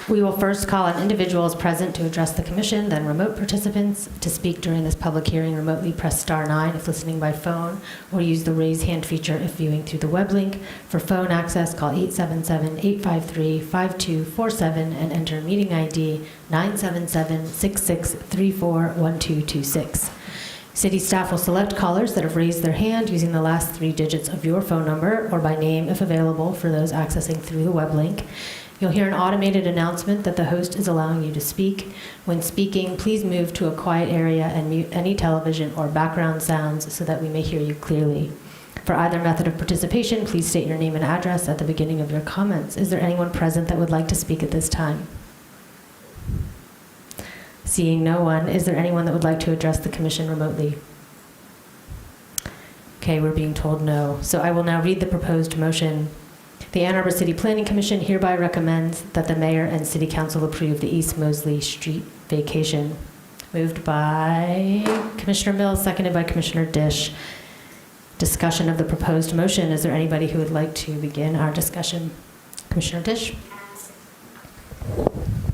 We will first call on individuals present to address the commission, then remote participants. To speak during this public hearing remotely, press *9 if listening by phone, or use the raise hand feature if viewing through the web link. For phone access, call 877-853-5247 and enter meeting ID 977-6634-1226. City staff will select callers that have raised their hand using the last 3 digits of your phone number or by name if available for those accessing through the web link. You'll hear an automated announcement that the host is allowing you to speak. When speaking, please move to a quiet area and mute any television or background sounds so that we may hear you clearly. For either method of participation, please state your name and address at the beginning of your comments. Is there anyone present that would like to speak at this time? Seeing no one, is there anyone that would like to address the commission remotely? Okay, we're being told no. So I will now read the proposed motion. The Ann Arbor City Planning Commission hereby recommends that the mayor and city council approve the East Mosley Street vacation. Moved by Commissioner Mills, seconded by Commissioner Dish. Discussion of the proposed motion. Is there anybody who would like to begin our discussion? Commissioner Dish?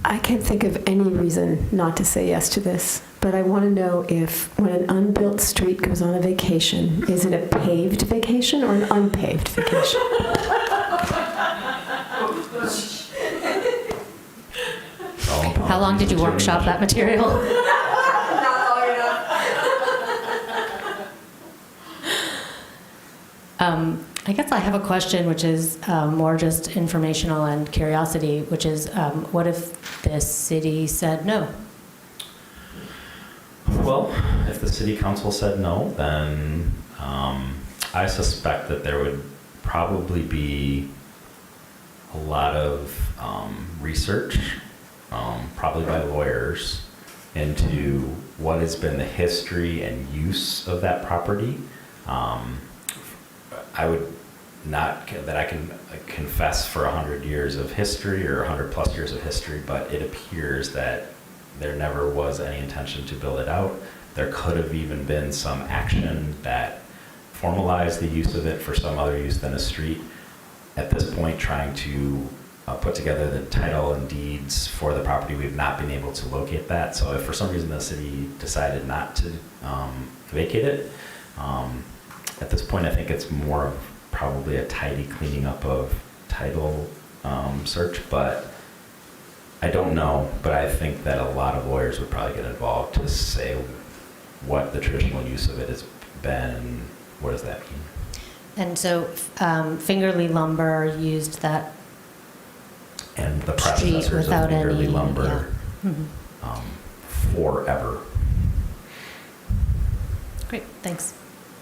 I can't think of any reason not to say yes to this, but I want to know if when an unbuilt street goes on a vacation, is it a paved vacation or an unpaved vacation? How long did you workshop that material? Not long enough. I guess I have a question, which is more just informational and curiosity, which is what if the city said no? Well, if the city council said no, then I suspect that there would probably be a lot of research, probably by lawyers, into what has been the history and use of that property. I would not that I can confess for 100 years of history or 100 plus years of history, but it appears that there never was any intention to build it out. There could have even been some action that formalized the use of it for some other use than a street. At this point, trying to put together the title and deeds for the property, we've not been able to locate that. So if for some reason the city decided not to vacate it, at this point I think it's more of probably a tidy cleaning up of title search, but I don't know. But I think that a lot of lawyers would probably get involved to say what the traditional use of it has been and what does that mean. And so Fingerly Lumber used that and the street predecessors of without Fingerly any Lumber forever. Great, thanks.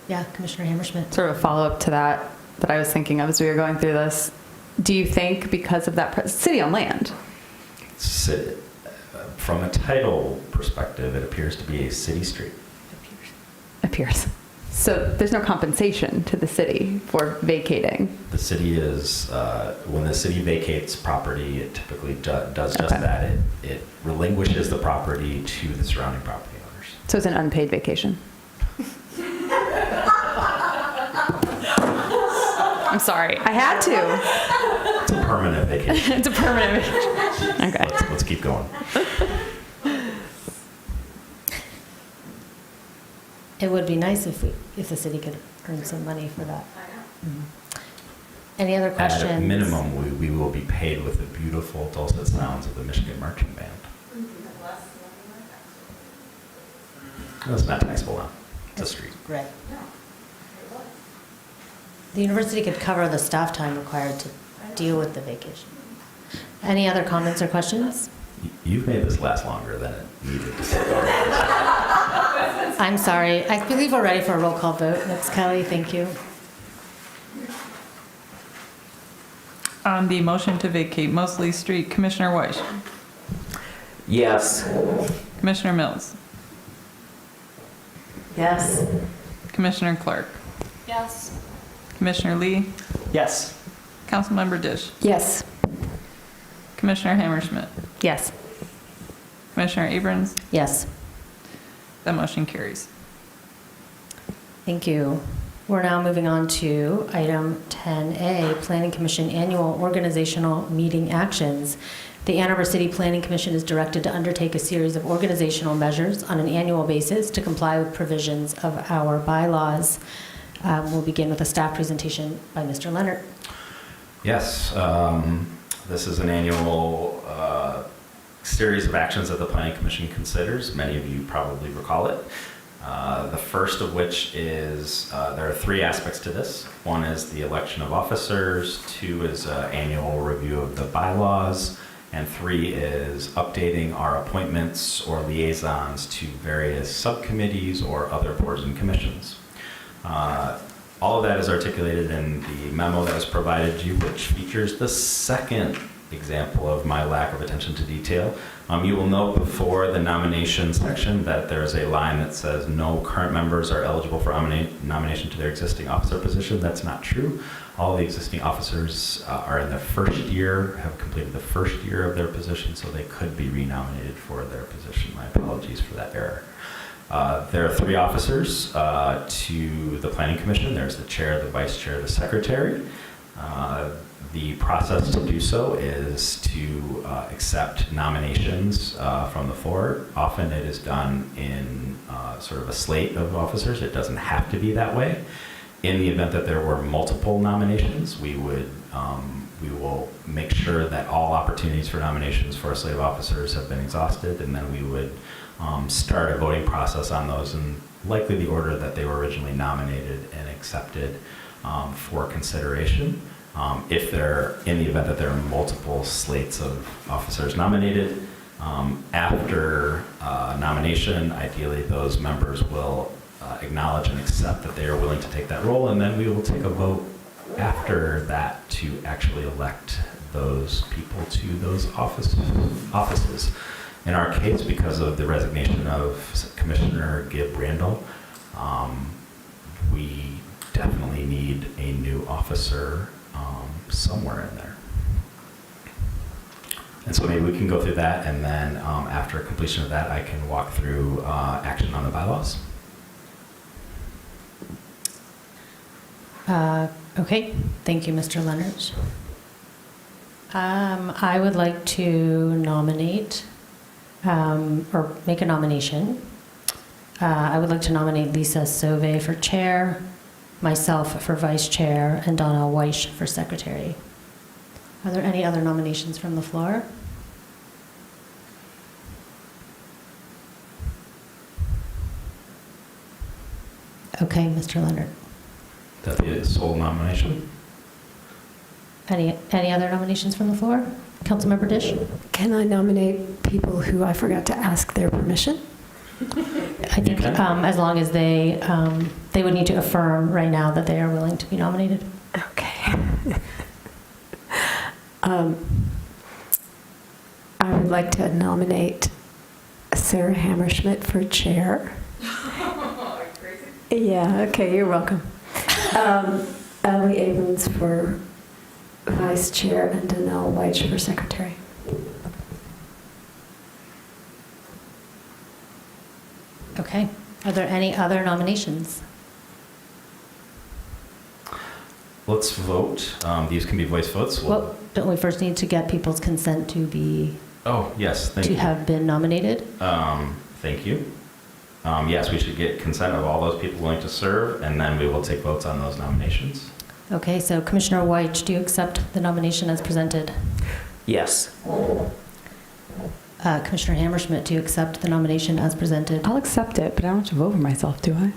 Yeah, Commissioner Hammerschmidt. Sort of a follow-up to that I was thinking of as we were going through this. Do you think because of that city-owned land? From a title perspective, it appears to be a city street. Appears. So there's no compensation to the city for vacating? The city is, when the city vacates property, it typically does just that. It relinquishes the property to the surrounding property owners. So it's an unpaid vacation? I'm sorry, I had to. It's a permanent vacation. It's a permanent vacation. Okay. Let's keep going. It would be nice if the city could earn some money for that. Mm-hmm. Any other questions? At a minimum, we will be paid with the beautiful dulcet sounds of the Michigan Marching Band. It's not taxable now. It's a street. Right. The university could cover the staff time required to deal with the vacation. Any other comments or questions? You've made this last longer than it needed to sit. I'm sorry. I believe we're ready for a roll call vote. Ms. Kelly, thank you. On the motion to vacate Mosley Street, Commissioner Weiss, Yes. Commissioner Mills, Yes. Commissioner Clark, Yes. Commissioner Lee, Yes. Councilmember Dish, Yes. Commissioner Hammerschmidt, Yes. Commissioner Abrams. Yes. That motion carries. Thank you. We're now moving on to item 10A, Planning Commission Annual Organizational Meeting Actions. The Ann Arbor City Planning Commission is directed to undertake a series of organizational measures on an annual basis to comply with provisions of our bylaws. We'll begin with a staff presentation by Mr. Leonard. Yes, this is an annual series of actions that the Planning Commission considers. Many of you probably recall it. The first of which is, there are three aspects to this. One is the election of officers, two is annual review of the bylaws, and three is updating our appointments or liaisons to various subcommittees or other boards and commissions. All of that is articulated in the memo that was provided to you, which features the second example of my lack of attention to detail. You will note before the nomination section that there is a line that says no current members are eligible for nomination to their existing officer position. That's not true. All the existing officers are in their first year, have completed the first year of their position, so they could be renominated for their position. My apologies for that error. There are three officers to the Planning Commission. There's the chair, the vice chair, the secretary. The process to do so is to accept nominations from the floor. Often it is done in sort of a slate of officers. It doesn't have to be that way. In the event that there were multiple nominations, we will make sure that all opportunities for nominations for a slate of officers have been exhausted, and then we would start a voting process on those in likely the order that they were originally nominated and accepted for consideration. In the event that there are multiple slates of officers nominated, after nomination, ideally those members will acknowledge and accept that they are willing to take that role, and then we will take a vote after that to actually elect those people to those offices. In our case, because of the resignation of Commissioner Gibb Randall, we definitely need a new officer somewhere in there. And so maybe we can go through that, and then after completion of that, I can walk through action on the bylaws. Okay, thank you, Mr. Leonard. I would like to nominate, or make a nomination. I would like to nominate Lisa Sauvé for chair, myself for vice chair, and Donna Weish for secretary. Are there any other nominations from the floor? Okay, Mr. Leonard. That'd be a sole nomination. Any other nominations from the floor? Councilmember Dish? Can I nominate people who I forgot to ask their permission? I think as long as they would need to affirm right now that they are willing to be nominated. Okay. I would like to nominate Sarah Hammerschmidt for chair. Yeah, okay, you're welcome. Ellie Abrams for vice chair and Danelle Weich for secretary. Okay. Are there any other nominations? Let's vote. These can be voice votes. Well, don't we first need to get people's consent to be Oh, yes, thank you. to have been nominated? Thank you. Yes, we should get consent of all those people willing to serve, and then we will take votes on those nominations. Okay, so Commissioner Weich, do you accept the nomination as presented? Yes. Commissioner Hammerschmidt, do you accept the nomination as presented? I'll accept it, but I don't have to vote for myself, do I?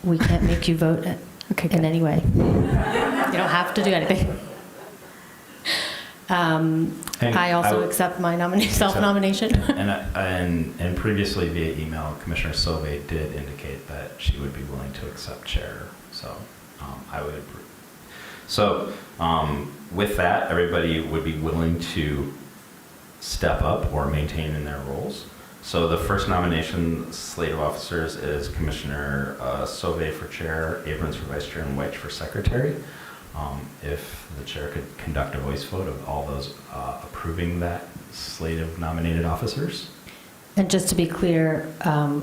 We can't make you vote Okay, in any way. You don't have to do anything. I also accept my self-nomination. And previously via email, Commissioner Sauvé did indicate that she would be willing to accept chair, so I would approve. So with that, everybody would be willing to step up or maintain in their roles. So the first nomination slate of officers is Commissioner Sauvé for chair, Abrams for vice chair, and White for secretary. If the chair could conduct a voice vote of all those approving that slate of nominated officers. And just to be clear,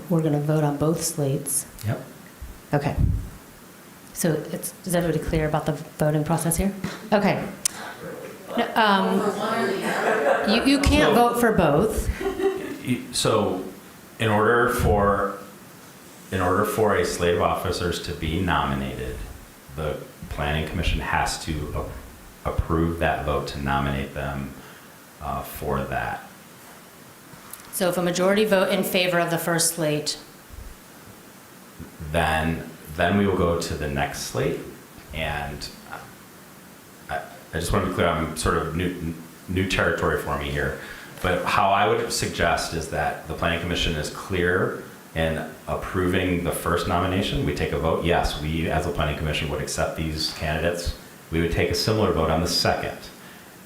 we're going to vote on both slates. Yep. Okay. So is everybody clear about the voting process here? Okay. No, you can't vote for both. So in order for a slate of officers to be nominated, the Planning Commission has to approve that vote to nominate them for that. So if a majority vote in favor of the first slate, Then we will go to the next slate, and I just want to be clear, I'm sort of new territory for me here, but how I would suggest is that the Planning Commission is clear in approving the first nomination. We take a vote. Yes, we as a Planning Commission would accept these candidates. We would take a similar vote on the second.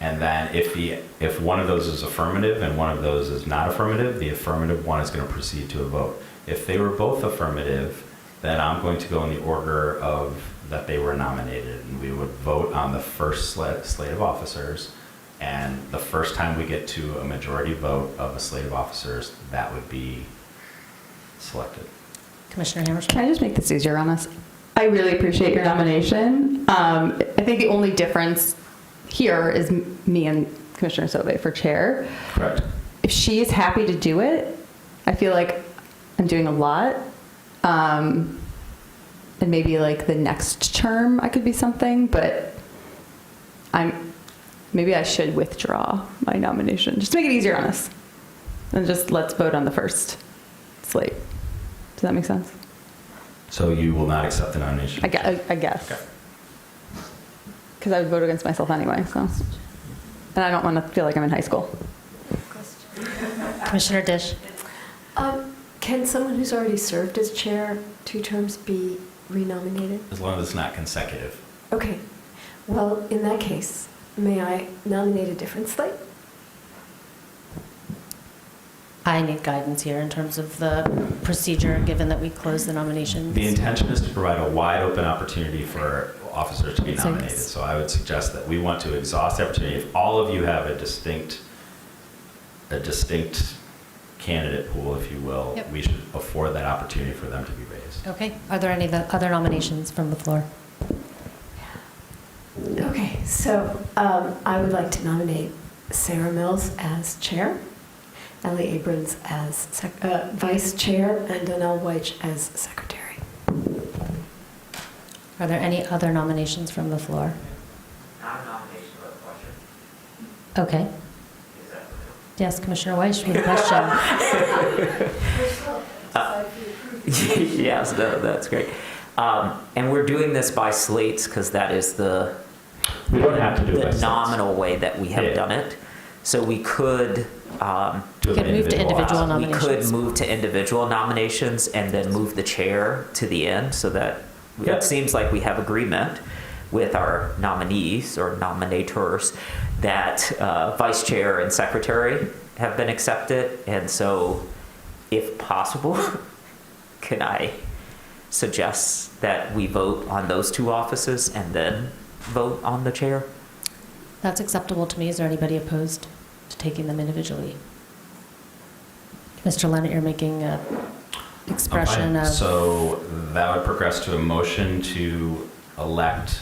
And then if one of those is affirmative and one of those is not affirmative, the affirmative one is going to proceed to a vote. If they were both affirmative, then I'm going to go in the order of that they were nominated, and we would vote on the first slate of officers. And the first time we get to a majority vote of a slate of officers, that would be selected. Commissioner Hammerschmidt. Can I just make this easier on us? I really appreciate your nomination. I think the only difference here is me and Commissioner Sauvé for chair. Correct. If she is happy to do it, I feel like I'm doing a lot. And maybe like the next term I could be something, but maybe I should withdraw my nomination. Just to make it easier on us. And just let's vote on the first slate. Does that make sense? So you will not accept the nomination? I guess. Okay. Because I would vote against myself anyway, so. And I don't want to feel like I'm in high school. Commissioner Dish. Can someone who's already served as chair 2 terms be renominated? As long as it's not consecutive. Okay. Well, in that case, may I nominate a different slate? I need guidance here in terms of the procedure, given that we closed the nominations. The intention is to provide a wide open opportunity for officers to be nominated. So I would suggest that we want to exhaust the opportunity. If all of you have a distinct candidate pool, if you will, Yep. we should afford that opportunity for them to be raised. Okay. Are there any other nominations from the floor? Okay, so I would like to nominate Sarah Mills as chair, Ellie Abrams as vice chair, and Donnell White as secretary. Are there any other nominations from the floor? Not a nomination, but a question. Okay. Yes, Commissioner Weiss, with a question. Yes, no, that's great. And we're doing this by slates because that is the We don't have to do it by slates. nominal way that we have done it. So we could You could move to individual we nominations. could move to individual nominations and then move the chair to the end so that it seems like we have agreement with our nominees or nominators that vice chair and secretary have been accepted. And so if possible, can I suggest that we vote on those 2 offices and then vote on the chair? That's acceptable to me. Is there anybody opposed to taking them individually? Mr. Leonard, you're making an expression Okay. of... So that would progress to a motion to elect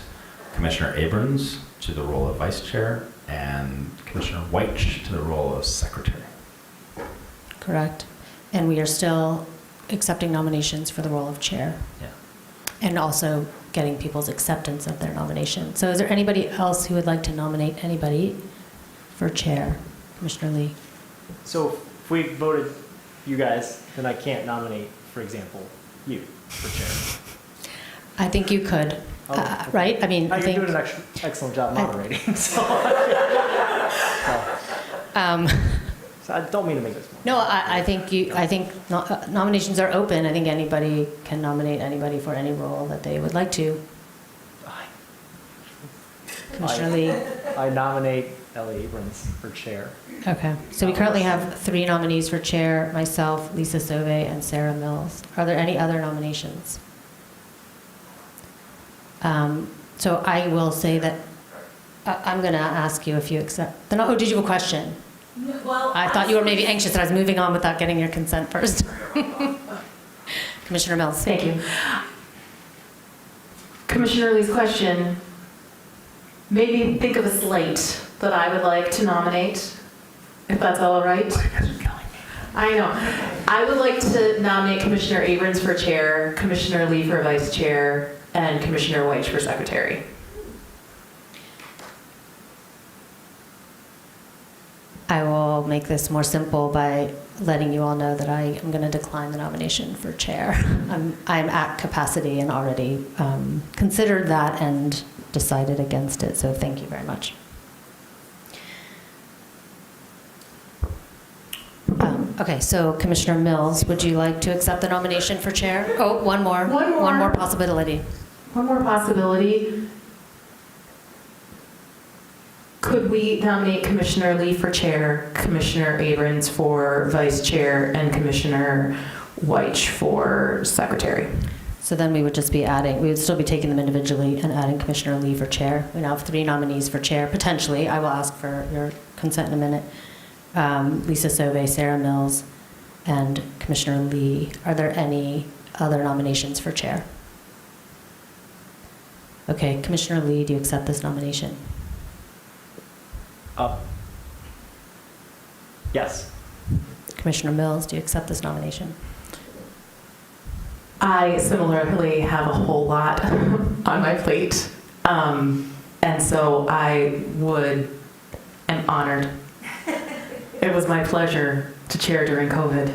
Commissioner Abrams to the role of vice chair and Commissioner White to the role of secretary. Correct. And we are still accepting nominations for the role of chair. Yeah. And also getting people's acceptance of their nomination. So is there anybody else who would like to nominate anybody for chair? Commissioner Lee. So if we voted you guys, then I can't nominate, for example, you for chair. I think you could, right? I mean, I You're think. doing an excellent job moderating, so. So I don't mean to make this more. No, I think nominations are open. I think anybody can nominate anybody for any role that they would like to. Commissioner Lee. I nominate Ellie Abrams for chair. Okay, so we currently have 3 nominees for chair, myself, Lisa Sauve, and Sarah Mills. Are there any other nominations? So I will say that I'm going to ask you if you accept. Oh, did you have a question? Well, I thought you were maybe anxious that I was moving on without getting your consent first. Commissioner Mills. thank you. Commissioner Lee's question made me think of a slate that I would like to nominate, if that's all right. I know. I would like to nominate Commissioner Abrams for chair, Commissioner Lee for vice chair, and Commissioner Weich for secretary. I will make this more simple by letting you all know that I am going to decline the nomination for chair. I'm at capacity and already considered that and decided against it, so thank you very much. Okay, so Commissioner Mills, would you like to accept the nomination for chair? Oh, one more. One more possibility. One more possibility. Could we nominate Commissioner Lee for chair, Commissioner Abrams for vice chair, and Commissioner Weich for secretary? So then we would just be adding, we would still be taking them individually and adding Commissioner Lee for chair. We now have 3 nominees for chair, potentially. I will ask for your consent in a minute. Lisa Sauve, Sarah Mills, and Commissioner Lee. Are there any other nominations for chair? Okay, Commissioner Lee, do you accept this nomination? Yes. Commissioner Mills, do you accept this nomination? I similarly have a whole lot on my plate, and so I am honored. It was my pleasure to chair during COVID.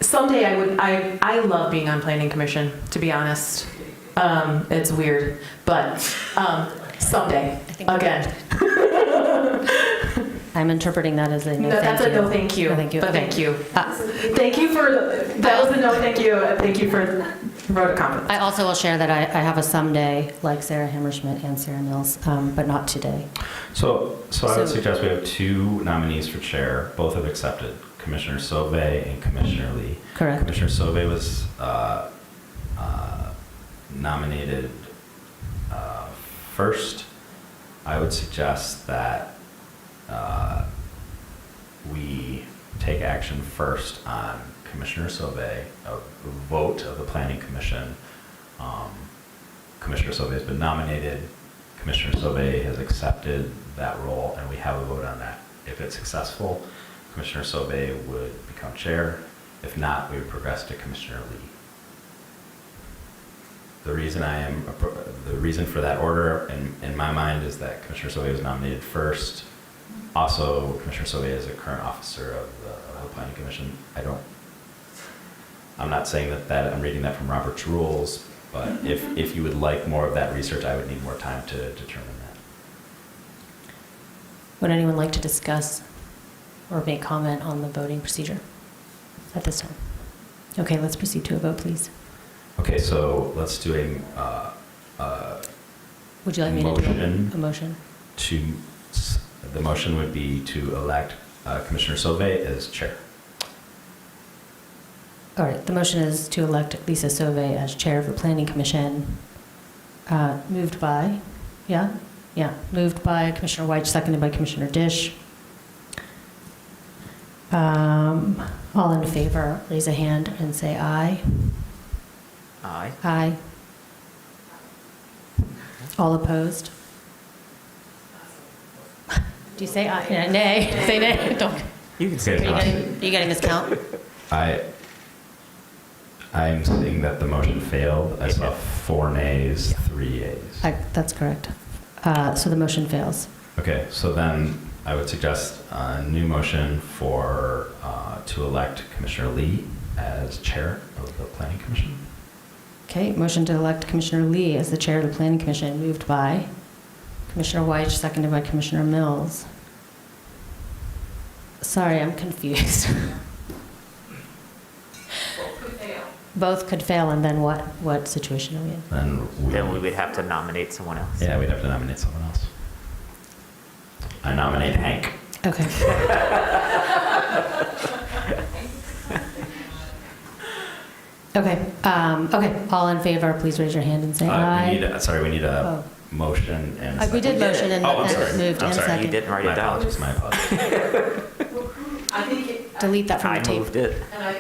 Someday I love being on planning commission, to be honest. It's weird, but someday, again. I'm interpreting that as a no, That's thank a you. no thank you. No, thank you. But Okay. thank you. Thank you for, that was a no thank you. Thank you for the vote of confidence. I also will share that I have a someday, like Sarah Hammerschmidt and Sarah Mills, but not today. So I would suggest we have 2 nominees for chair. Both have accepted, Commissioner Sauve and Commissioner Lee. Correct. Commissioner Sauve was nominated first. I would suggest that we take action first on Commissioner Sauve, a vote of the Planning Commission. Commissioner Sauve has been nominated. Commissioner Sauve has accepted that role, and we have a vote on that. If it's successful, Commissioner Sauve would become chair. If not, we would progress to Commissioner Lee. The reason for that order in my mind is that Commissioner Sauve was nominated first. Also, Commissioner Sauve is a current officer of the Planning Commission. I'm not saying that I'm reading that from Robert's rules, but if you would like more of that research, I would need more time to determine that. Would anyone like to discuss or make comment on the voting procedure at this time? Okay, let's proceed to a vote, please. Okay, so let's do Would you like me to do a motion? The motion would be to elect Commissioner Sauve as chair. All right, the motion is to elect Lisa Sauve as chair of the Planning Commission. Moved by Commissioner Weich, seconded by Commissioner Dish. All in favor, raise a hand and say aye. Aye. Aye. All opposed? Do you say aye? Yeah, nay. Say nay. Don't. You can say Are you getting this count? I'm seeing that the motion failed. I saw 4 nays, 3 yeas. That's correct. So the motion fails. Okay, so then I would suggest a new motion to elect Commissioner Lee as chair of the Planning Commission. Okay, motion to elect Commissioner Lee as the chair of the Planning Commission, moved by Commissioner White, seconded by Commissioner Mills. Sorry, I'm confused. Both could fail, and then what? What situation are we in? Then we would have to nominate someone else. Yeah, we'd have to nominate someone else. I nominate Hank. Okay. Okay. Okay. All in favor, please raise your hand and say aye. We need a motion and a second. We did motion and, I'm and sorry. moved I'm and sorry. second. You didn't write it down. My apologies. Delete that from I the tape. moved it. And I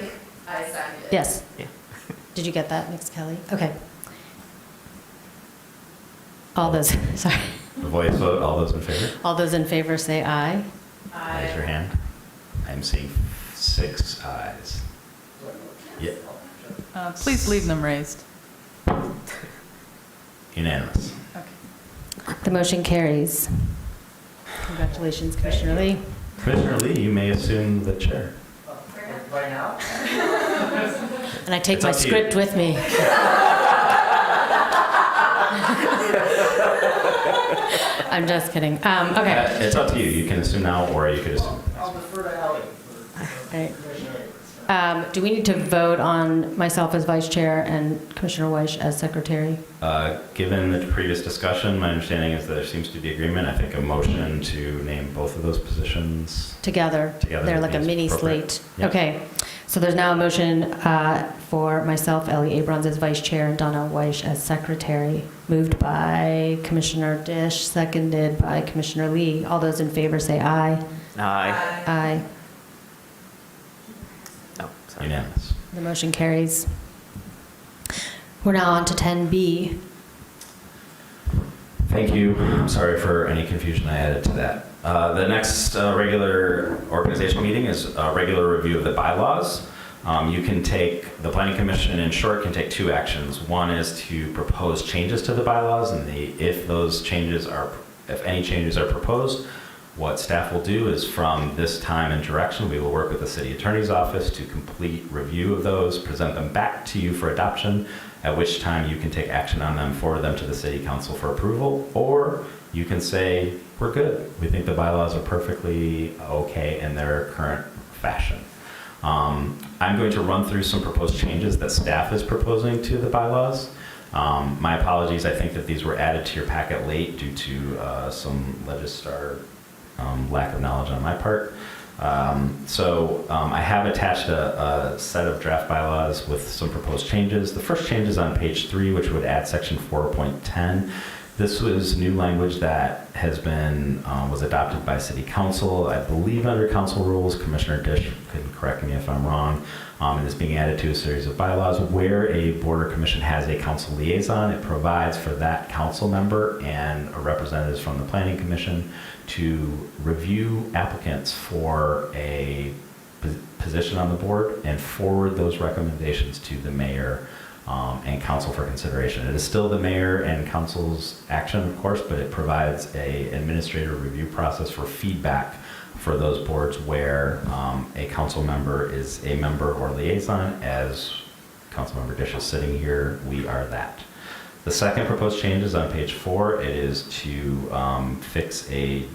seconded it. Yes. Yeah. Did you get that, Ms. Kelly? Okay. All those, sorry. The voice vote, all those in favor? All those in favor say aye. Raise your hand. I'm seeing 6 ayes. Yeah. Please leave them raised. Unanimous. The motion carries. Congratulations, Commissioner Lee. Commissioner Lee, you may assume the chair. Right now? And I take It's my up to you. script with me. I'm just kidding. Okay. It's up to you. You can assume now, or you could assume. I'll defer to Ellie. All right. Do we need to vote on myself as vice chair and Commissioner Weiss as secretary? Given the previous discussion, my understanding is that there seems to be agreement. I think a motion to name both of those positions. Together. They're like a is mini appropriate. slate. Yeah. Okay. So there's now a motion for myself, Ellie Abrons, as vice chair and Donna Weiss as secretary. Moved by Commissioner Dish, seconded by Commissioner Lee. All those in favor say aye. Aye. Aye. Oh, sorry. Unanimous. The motion carries. We're now on to 10B. Thank you. I'm sorry for any confusion I added to that. The next regular organizational meeting is a regular review of the bylaws. You can take, the Planning Commission in short can take 2 actions. One is to propose changes to the bylaws, and if any changes are proposed, what staff will do is from this time and direction, we will work with the city attorney's office to complete review of those, present them back to you for adoption, at which time you can take action on them, forward them to the city council for approval, or you can say, we're good. We think the bylaws are perfectly okay in their current fashion. I'm going to run through some proposed changes that staff is proposing to the bylaws. My apologies, I think that these were added to your packet late due to some registrar lack of knowledge on my part. I have attached a set of draft bylaws with some proposed changes. The first change is on page 3, which would add section 4.10. This was new language that was adopted by City Council, I believe under council rules. Commissioner Dish can correct me if I'm wrong. And is being added to a series of bylaws where a board or commission has a council liaison. It provides for that council member and representatives from the Planning Commission to review applicants for a position on the board and forward those recommendations to the mayor and council for consideration. It is still the mayor and council's action, of course, but it provides a administrative review process for feedback for those boards where a council member is a member or liaison. As Councilmember Dish is sitting here, we are that. The second proposed change is on page 4. It is to fix a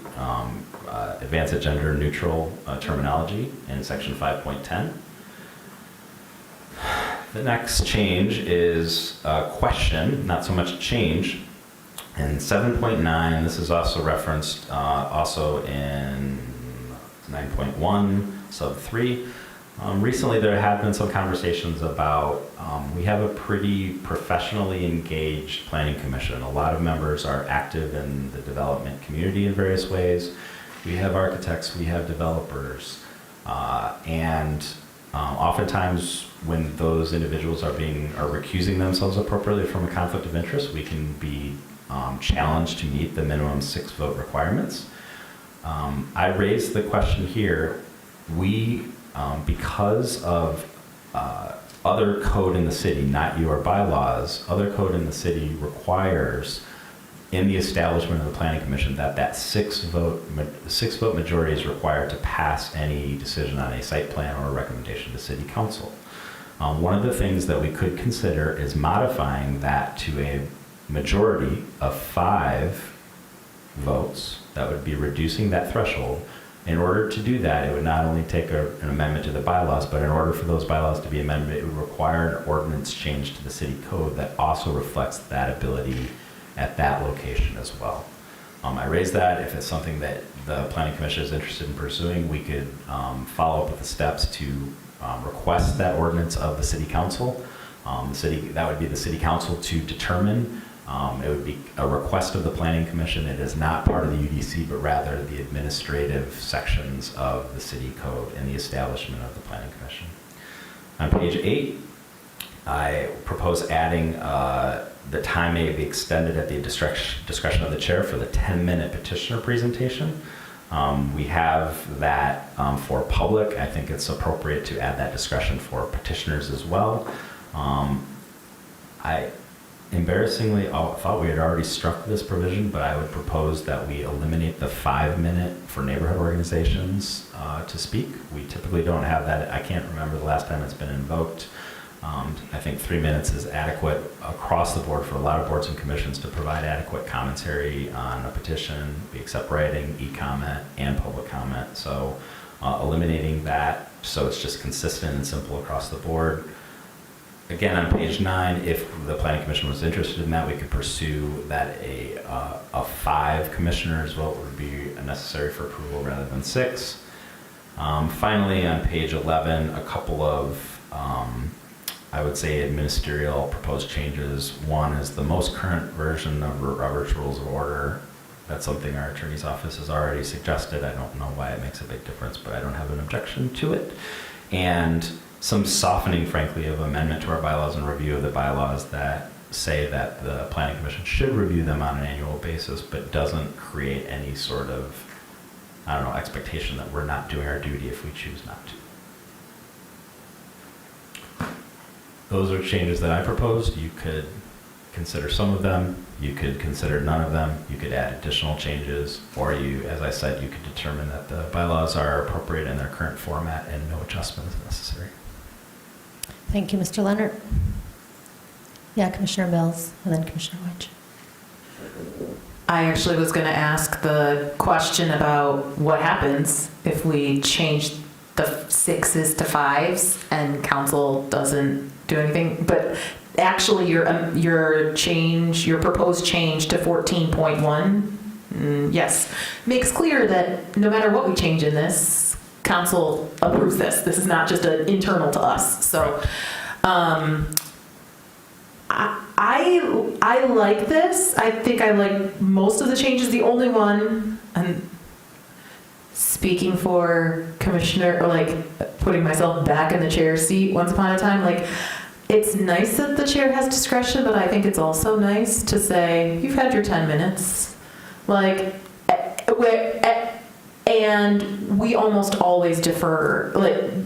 advance a gender neutral terminology in section 5.10. The next change is a question, not so much change. In 7.9, this is also referenced also in 9.1 sub 3. Recently there have been some conversations about, we have a pretty professionally engaged planning commission. A lot of members are active in the development community in various ways. We have architects, we have developers, and oftentimes when those individuals are recusing themselves appropriately from a conflict of interest, we can be challenged to meet the minimum 6 vote requirements. I raised the question here, because of other code in the city, not your bylaws, other code in the city requires in the establishment of the Planning Commission that 6 vote majority is required to pass any decision on a site plan or a recommendation to City Council. One of the things that we could consider is modifying that to a majority of 5 votes. That would be reducing that threshold. In order to do that, it would not only take an amendment to the bylaws, but in order for those bylaws to be amended, it would require an ordinance change to the city code that also reflects that ability at that location as well. I raised that. If it's something that the Planning Commission is interested in pursuing, we could follow up with the steps to request that ordinance of the City Council. That would be the City Council to determine. It would be a request of the Planning Commission. It is not part of the UDC, but rather the administrative sections of the City Code and the establishment of the Planning Commission. On page 8, I propose adding the time may be extended at the discretion of the chair for the 10-minute petitioner presentation. We have that for public. I think it's appropriate to add that discretion for petitioners as well. I embarrassingly thought we had already struck this provision, but I would propose that we eliminate the 5-minute for neighborhood organizations to speak. We typically don't have that. I can't remember the last time it's been invoked. I think 3 minutes is adequate across the board for a lot of boards and commissions to provide adequate commentary on a petition. We accept writing, e-comment, and public comment. So eliminating that so it's just consistent and simple across the board. Again, on page 9, if the Planning Commission was interested in that, we could pursue that a 5 commissioners vote would be necessary for approval rather than 6. Finally, on page 11, a couple of I would say ministerial proposed changes. One is the most current version of Robert's Rules of Order. That's something our attorney's office has already suggested. I don't know why it makes a big difference, but I don't have an objection to it. And some softening, frankly, of amendment to our bylaws and review of the bylaws that say that the Planning Commission should review them on an annual basis, but doesn't create any sort of, expectation that we're not doing our duty if we choose not to. Those are changes that I proposed. You could consider some of them. You could consider none of them. You could add additional changes, or as I said, you could determine that the bylaws are appropriate in their current format and no adjustment is necessary. Thank you, Mr. Leonard. Yeah, Commissioner Mills, and then Commissioner Wedge. I actually was going to ask the question about what happens if we change the 6s to 5s and council doesn't do anything. But actually, your proposed change to 14.1, yes, makes clear that no matter what we change in this, council approves this. This is not just an internal to us. So I like this. I think I like most of the changes. The only one, and speaking for Commissioner, or putting myself back in the chair seat once upon a time, it's nice that the chair has discretion, but I think it's also nice to say, you've had your 10 minutes. And we almost always defer,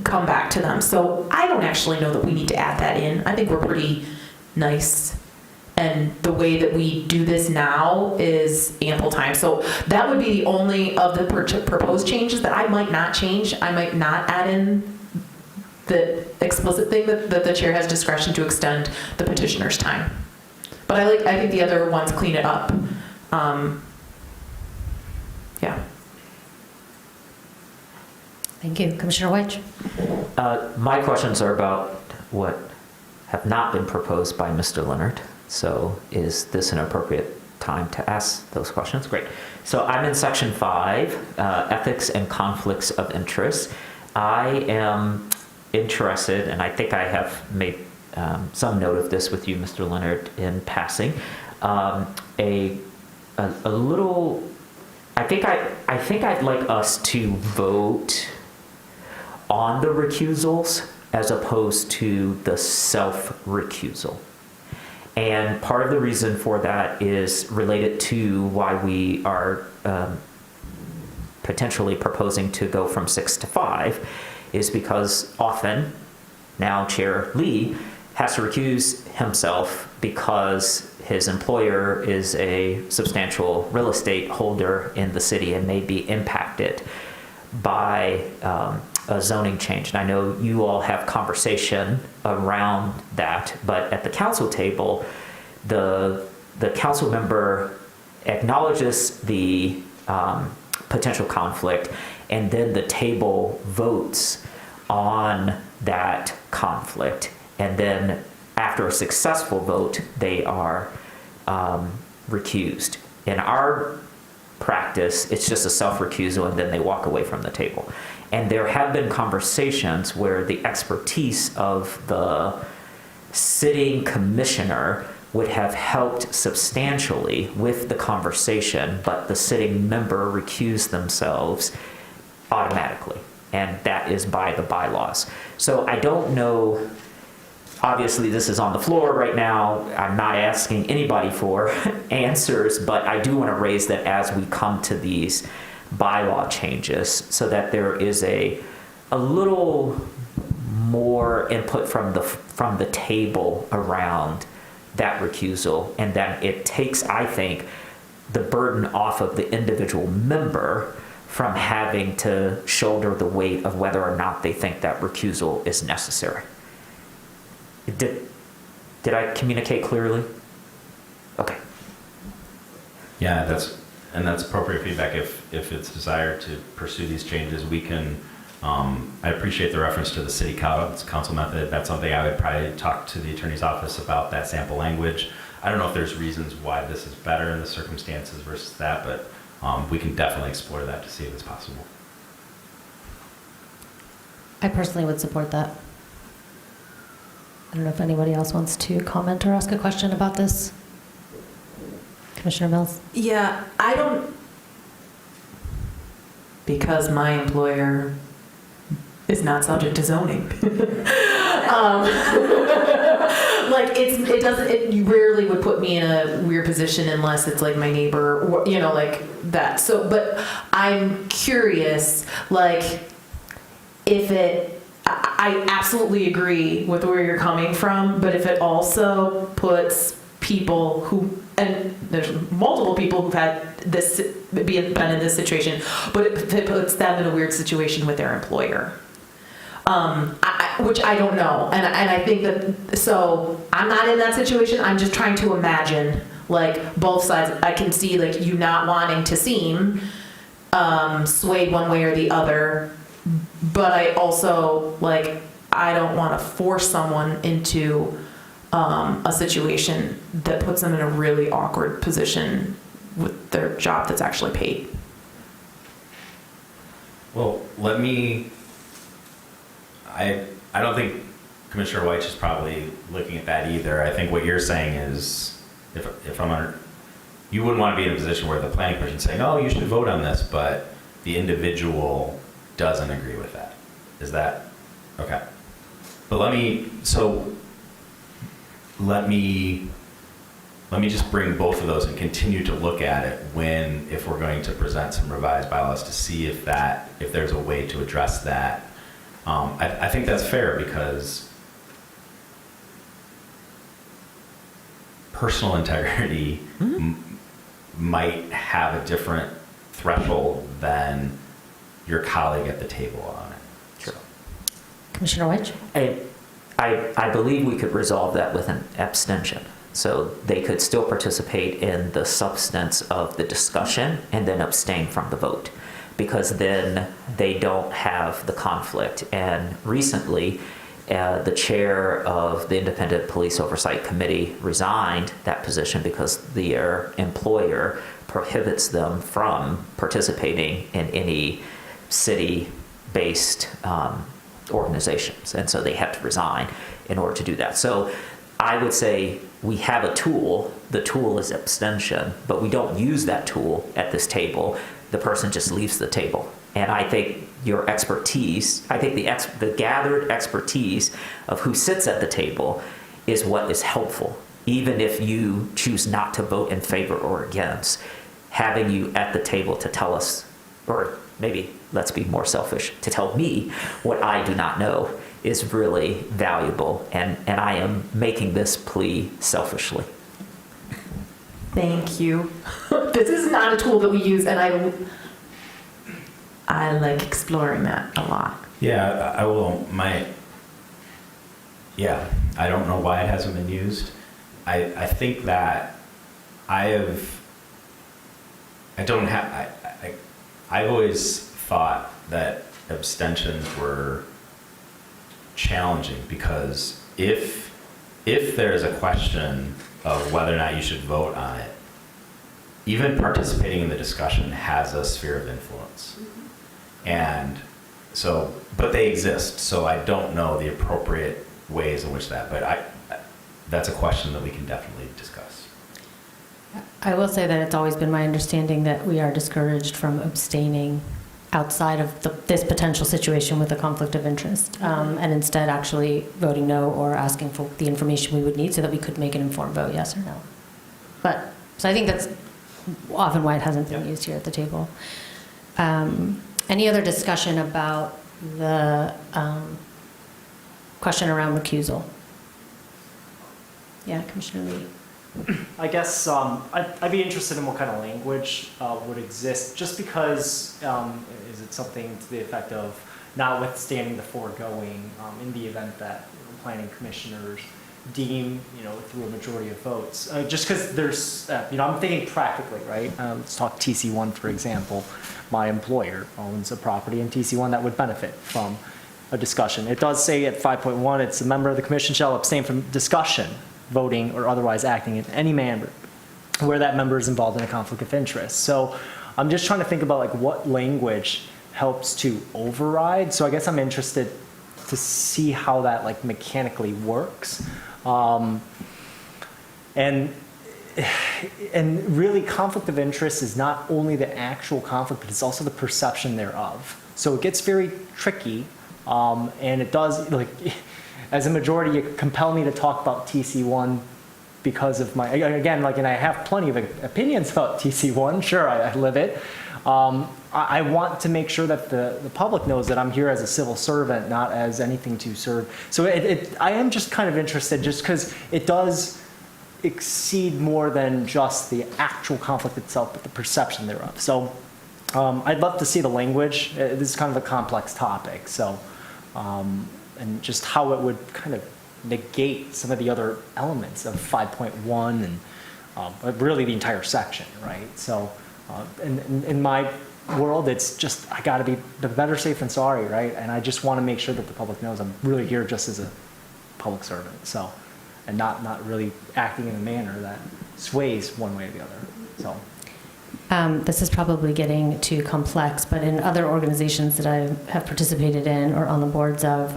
come back to them. So I don't actually know that we need to add that in. I think we're pretty nice. And the way that we do this now is ample time. So that would be the only of the proposed changes that I might not change. I might not add in the explicit thing that the chair has discretion to extend the petitioner's time. But I think the other ones clean it up. Yeah. Thank you. Commissioner Wedge? My questions are about what have not been proposed by Mr. Leonard. So is this an appropriate time to ask those questions? Great. So I'm in section 5, ethics and conflicts of interest. I am interested, and I think I have made some note of this with you, Mr. Leonard, in passing. A little, I think I'd like us to vote on the recusals as opposed to the self-recusal. And part of the reason for that is related to why we are potentially proposing to go from 6 to 5, is because often now Chair Lee has to recuse himself because his employer is a substantial real estate holder in the city and may be impacted by a zoning change. And I know you all have conversation around that, but at the council table, the council member acknowledges the potential conflict, and then the table votes on that conflict. And then after a successful vote, they are recused. In our practice, it's just a self-recusal, and then they walk away from the table. And there have been conversations where the expertise of the sitting commissioner would have helped substantially with the conversation, but the sitting member recused themselves automatically, and that is by the bylaws. So I don't know, obviously this is on the floor right now, I'm not asking anybody for answers, but I do want to raise that as we come to these bylaw changes, so that there is a little more input from the table around that recusal, and then it takes, I think, the burden off of the individual member from having to shoulder the weight of whether or not they think that recusal is necessary. Did I communicate clearly? Okay. Yeah, that's appropriate feedback. If it's desired to pursue these changes, we can. I appreciate the reference to the city council method. That's something I would probably talk to the attorney's office about, that sample language. I don't know if there's reasons why this is better in the circumstances versus that, but we can definitely explore that to see if it's possible. I personally would support that. I don't know if anybody else wants to comment or ask a question about this. Commissioner Mills? Yeah, I don't, because my employer is not subject to zoning. Like it rarely would put me in a weird position unless it's like my neighbor, or, you know, like that. So, but I'm curious, like, I absolutely agree with where you're coming from, but if it also puts people who, and there's multiple people who've had this, been in this situation, but if it puts them in a weird situation with their employer, which I don't know. And I think that, so I'm not in that situation. I'm just trying to imagine, like, both sides. I can see, like, you not wanting to seem swayed one way or the other, but I also, like, I don't want to force someone into a situation that puts them in a really awkward position with their job that's actually paid. Well, I don't think Commissioner White is probably looking at that either. I think what you're saying is, you wouldn't want to be in a position where the planning commission is saying, oh, you should vote on this, but the individual doesn't agree with that. Is that, okay. But let me just bring both of those and continue to look at it if we're going to present some revised bylaws to see if there's a way to address that. I think that's fair, because personal integrity might have a different threshold than your colleague at the table on it. Sure. Commissioner White? I believe we could resolve that with an abstention. So they could still participate in the substance of the discussion and then abstain from the vote, because then they don't have the conflict. And recently, the chair of the Independent Police Oversight Committee resigned that position because their employer prohibits them from participating in any city-based organizations. And so they had to resign in order to do that. So I would say we have a tool. The tool is abstention, but we don't use that tool at this table. The person just leaves the table. And I think your expertise, I think the gathered expertise of who sits at the table is what is helpful. Even if you choose not to vote in favor or against, having you at the table to tell us, or maybe let's be more selfish, to tell me what I do not know is really valuable. And I am making this plea selfishly. Thank you. This is not a tool that we use, and I like exploring that a lot. Yeah, I will. I don't know why it hasn't been used. I think that I've always thought that abstentions were challenging because if there's a question of whether or not you should vote on it, even participating in the discussion has a sphere of influence. And so, but they exist, so I don't know the appropriate ways in which but that's a question that we can definitely discuss. I will say that it's always been my understanding that we are discouraged from abstaining outside of this potential situation with a conflict of interest, and instead actually voting no or asking for the information we would need so that we could make an informed vote, yes or no. So I think that's often why it hasn't been used here at the table. Any other discussion about the question around recusal? Yeah, Commissioner Lee. I guess I'd be interested in what kind of language would exist, just because is it something to the effect of notwithstanding the foregoing in the event that planning commissioners deem, through a majority of votes, just because there's, I'm thinking practically, right? Let's talk TC1, for example. My employer owns a property in TC1 that would benefit from a discussion. It does say at 5.1, it's a member of the commission shall abstain from discussion, voting, or otherwise acting in any manner where that member is involved in a conflict of interest. So I'm just trying to think about like what language helps to override. So I guess I'm interested to see how that like mechanically works. And really conflict of interest is not only the actual conflict, but it's also the perception thereof. So it gets very tricky, and it does, like, as a majority, you compel me to talk about TC1 because of my, again, like, and I have plenty of opinions about TC1, sure, I live it. I want to make sure that the public knows that I'm here as a civil servant, not as anything to serve. So I am just kind of interested, just because it does exceed more than just the actual conflict itself, but the perception thereof. So I'd love to see the language. This is kind of a complex topic. So, and just how it would kind of negate some of the other elements of 5.1 and really the entire section, right? So in my world, it's just, I got to be the better safe than sorry, right? And I just want to make sure that the public knows I'm really here just as a public servant. So, and not really acting in a manner that sways one way or the other. So. This is probably getting too complex, but in other organizations that I have participated in or on the boards of,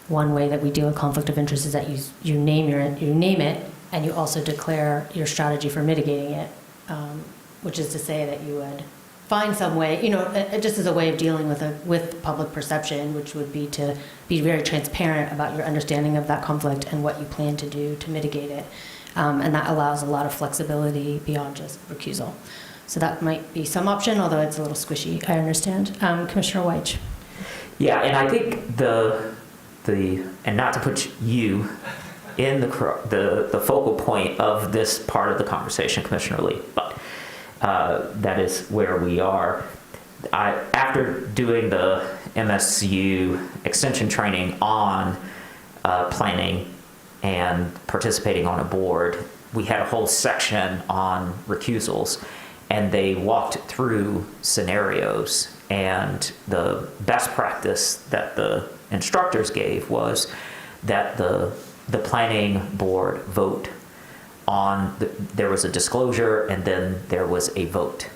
one way that we deal with conflict of interest is that you name it, and you also declare your strategy for mitigating it, which is to say that you would find some way, just as a way of dealing with public perception, which would be to be very transparent about your understanding of that conflict and what you plan to do to mitigate it. And that allows a lot of flexibility beyond just recusal. So that might be some option, although it's a little squishy, I understand. Commissioner Weich. Yeah, and I think and not to put you in the focal point of this part of the conversation, Commissioner Lee, but that is where we are. After doing the MSU extension training on planning and participating on a board, we had a whole section on recusals, and they walked through scenarios, and the best practice that the instructors gave was that the planning board vote on, there was a disclosure and then there was a vote.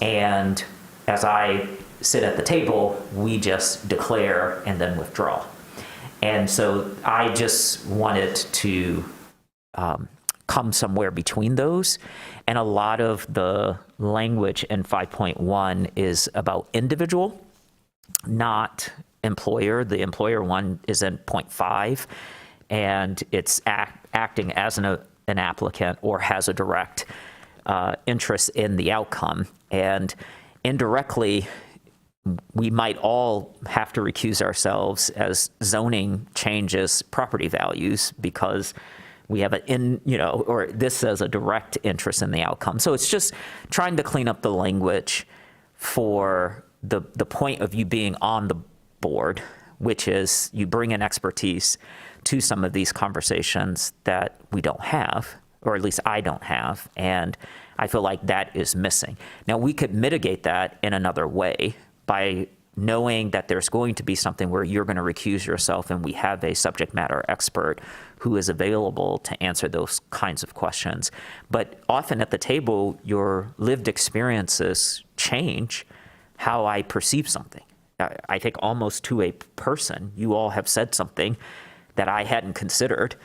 And as I sit at the table, we just declare and then withdraw. And so I just wanted to come somewhere between those. And a lot of the language in 5.1 is about individual, not employer. The employer one is in 0.5, and it's acting as an applicant or has a direct interest in the outcome. And indirectly, we might all have to recuse ourselves as zoning changes property values because we have or this says a direct interest in the outcome. So it's just trying to clean up the language for the point of you being on board, which is you bring in expertise to some of these conversations that we don't have, or at least I don't have, and I feel like that is missing. Now, we could mitigate that in another way by knowing that there's going to be something where you're going to recuse yourself and we have a subject matter expert who is available to answer those kinds of questions. But often at the table, your lived experiences change how I perceive something. I think almost to a person, you all have said something that I hadn't considered,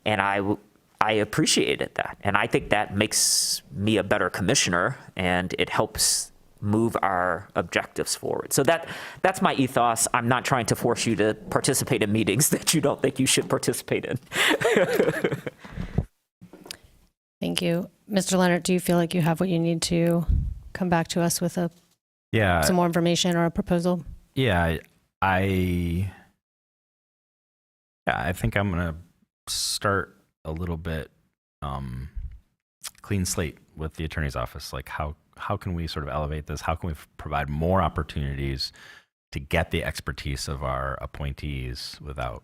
and I appreciated that. And I think that makes me a better commissioner, and it helps move our objectives forward. So that's my ethos. I'm not trying to force you to participate in meetings that you don't think you should participate in. Thank you. Mr. Leonard, do you feel like you have what you need to come back to us with some more information or a proposal? Yeah, I think I'm going to start a little bit clean slate with the attorney's office. Like how can we sort of elevate this? How can we provide more opportunities to get the expertise of our appointees without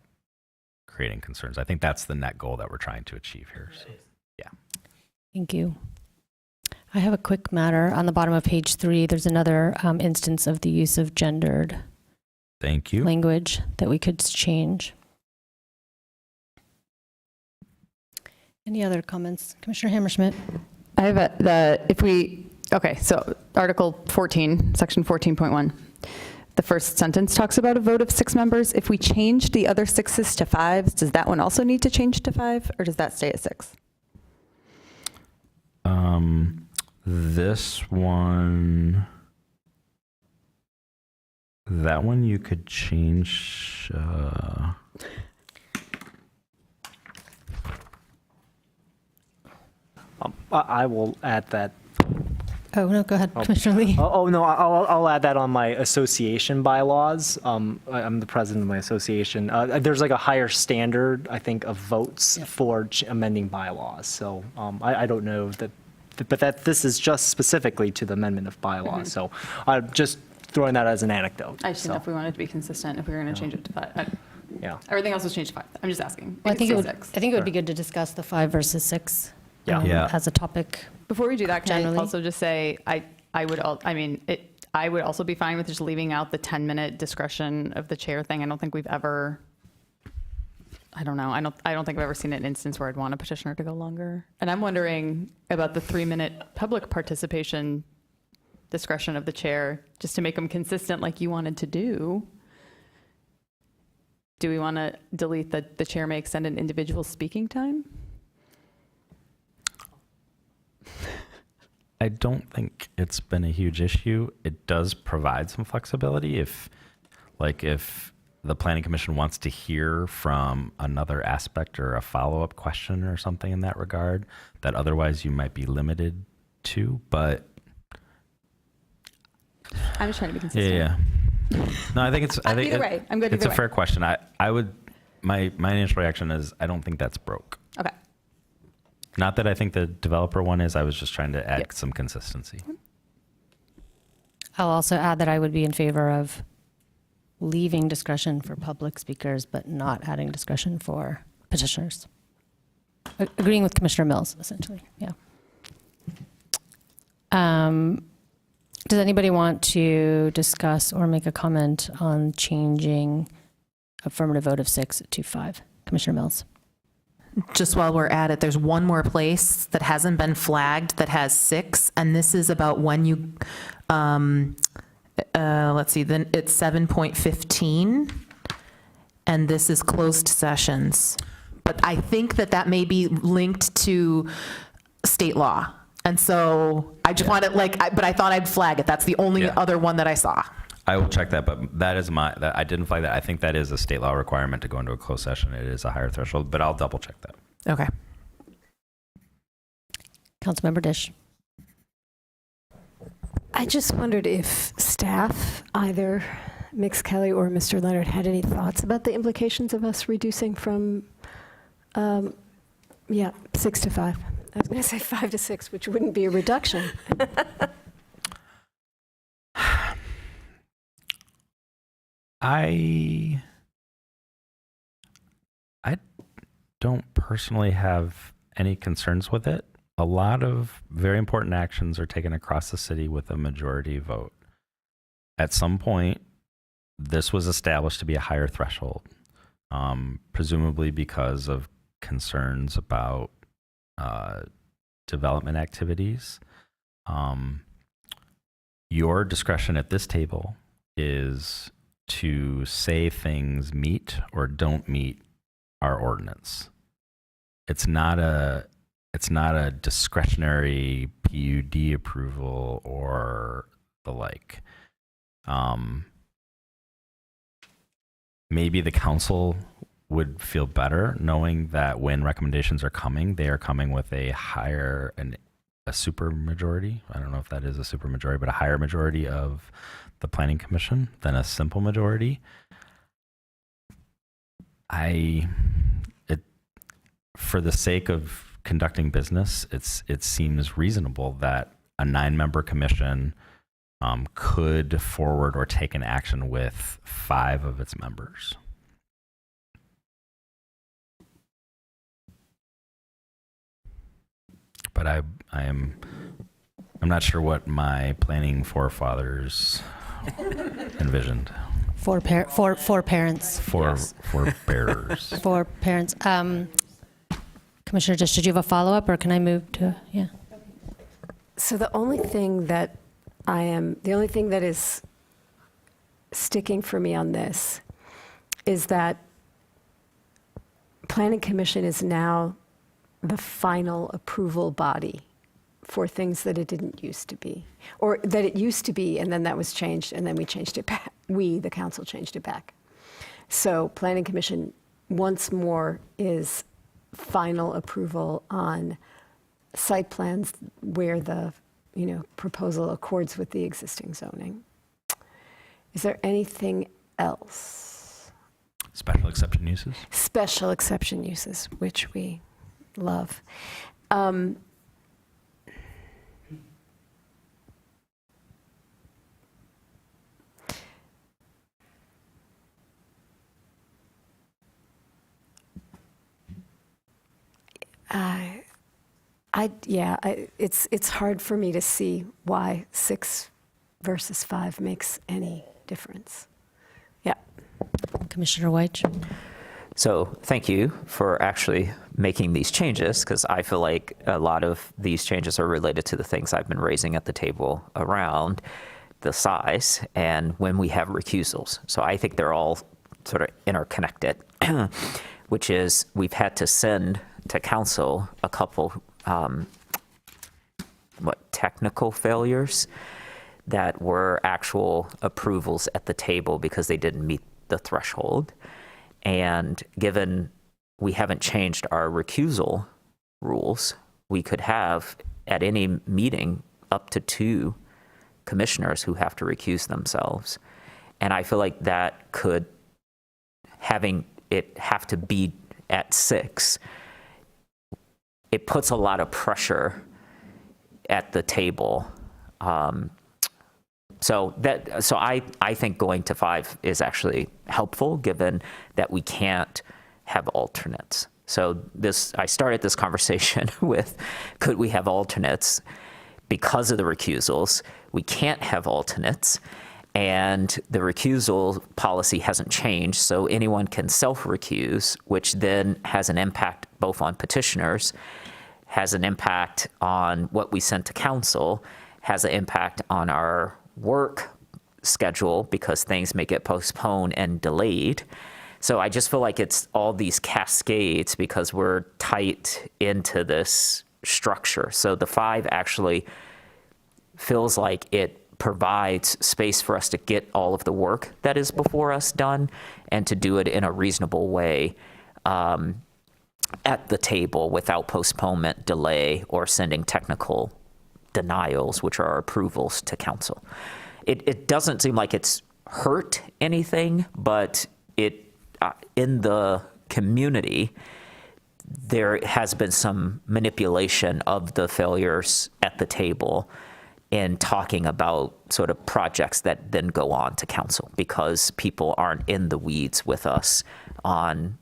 creating concerns? I think that's the net goal that we're trying to achieve here. So, yeah. Thank you. I have a quick matter. On the bottom of page 3, there's another instance of the use of gendered language that we could change. Any other comments? Commissioner Hammerschmidt? I have so Article 14, Section 14.1. The first sentence talks about a vote of 6 members. If we change the other 6s to 5s, does that one also need to change to 5, or does that stay at 6? This one, that one you could change. I will add that. Oh, no, go ahead, Commissioner Lee. No, I'll add that on my association bylaws. I'm the president of my association. There's like a higher standard, I think, of votes for amending bylaws. So I don't know but this is just specifically to the amendment of bylaws. So I'm just throwing that as an anecdote. I just didn't know if we wanted to be consistent, if we were going to change it to 5. Yeah. Everything else was changed to 5. I'm just asking. Well, I think it would be good to discuss the 5 versus 6 as a topic. Before we do that, can generally. I also just say I would also be fine with just leaving out the 10-minute discretion of the chair thing. I don't think we've ever. I don't know. I don't think I've ever seen an instance where I'd want a petitioner to go longer. And I'm wondering about the 3-minute public participation discretion of the chair, just to make them consistent like you wanted to do. Do we want to delete the chair may extend an individual speaking time? I don't think it's been a huge issue. It does provide some flexibility if the Planning Commission wants to hear from another aspect or a follow-up question or something in that regard that otherwise you might be limited to, but I'm just trying to be consistent. yeah. No, I think it's either way. I'm good It's either a way. fair question. My initial reaction is I don't think that's broke. Okay. Not that I think the developer one is. I was just trying to add some consistency. I'll also add that I would be in favor of leaving discretion for public speakers, but not adding discretion for petitioners. Agreeing with Commissioner Mills, essentially, yeah. Does anybody want to discuss or make a comment on changing affirmative vote of 6 to 5? Commissioner Mills. Just while we're at it, there's one more place that hasn't been flagged that has 6, and this is about when you, let's see, then it's 7.15, and this is closed sessions. But I think that may be linked to state law. And so I just wanted, but I thought I'd flag it. That's the only other one that I saw. I will check that, but that is that I didn't flag that. I think that is a state law requirement to go into a closed session. It is a higher threshold, but I'll double check that. Okay. Councilmember Dish. I just wondered if staff, either Mix Kelly or Mr. Leonard, had any thoughts about the implications of us reducing from 6 to 5. I was going to say 5 to 6, which wouldn't be a reduction. I don't personally have any concerns with it. A lot of very important actions are taken across the city with a majority vote. At some point, this was established to be a higher threshold, presumably because of concerns about development activities. Your discretion at this table is to say things meet or don't meet our ordinance. It's not a discretionary PUD approval or the like. Maybe the council would feel better knowing that when recommendations are coming, they are coming with a super majority. I don't know if that is a super majority, but a higher majority of the planning commission than a simple majority. For the sake of conducting business, it seems reasonable that a 9-member commission could forward or take an action with 5 of its members. But I'm not sure what my planning forefathers envisioned. Four parents. For bearers. 4 parents. Commissioner Dish, did you have a follow-up, or can I move to, yeah? So the only thing that is sticking for me on this is that Planning Commission is now the final approval body for things that it didn't used to be, or that it used to be, and then that was changed, and then we changed it back. The council, changed it back. So Planning Commission once more is final approval on site plans where the proposal accords with the existing zoning. Is there anything else? Special exception uses? Special exception uses, which we love. It's hard for me to see why 6 versus 5 makes any difference. Yeah. Commissioner Weich. So thank you for actually making these changes, because I feel like a lot of these changes are related to the things I've been raising at the table around the size and when we have recusals. So I think they're all sort of interconnected, which is we've had to send to council a couple technical failures that were actual approvals at the table because they didn't meet the threshold. And given we haven't changed our recusal rules, we could have at any meeting up to 2 commissioners who have to recuse themselves. And I feel like that could, having it have to be at 6, it puts a lot of pressure at the table. So I think going to 5 is actually helpful, given that we can't have alternates. So I started this conversation with, could we have alternates? Because of the recusals, we can't have alternates, and the recusal policy hasn't changed, so anyone can self-recuse, which then has an impact both on petitioners, has an impact on what we sent to council, has an impact on our work schedule because things may get postponed and delayed. So I just feel like it's all these cascades because we're tight into this structure. So the 5 actually feels like it provides space for us to get all of the work that is before us done and to do it in a reasonable way at the table without postponement, delay, or sending technical denials, which are approvals, to council. It doesn't seem like it's hurt anything, but in the community, there has been some manipulation of the failures at the table and talking about sort of projects that then go on to council, because people aren't in the weeds with us on,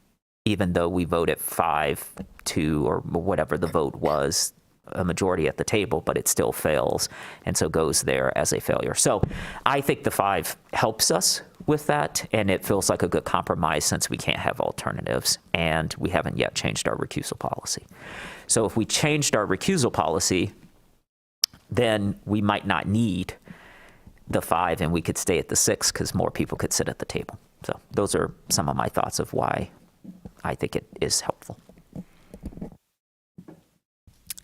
even though we voted 5-2 or whatever the vote was, a majority at the table, but it still fails, and so goes there as a failure. So I think the 5 helps us with that, and it feels like a good compromise since we can't have alternatives, and we haven't yet changed our recusal policy. So if we changed our recusal policy, then we might not need the 5, and we could stay at the 6 because more people could sit at the table. So those are some of my thoughts of why I think it is helpful.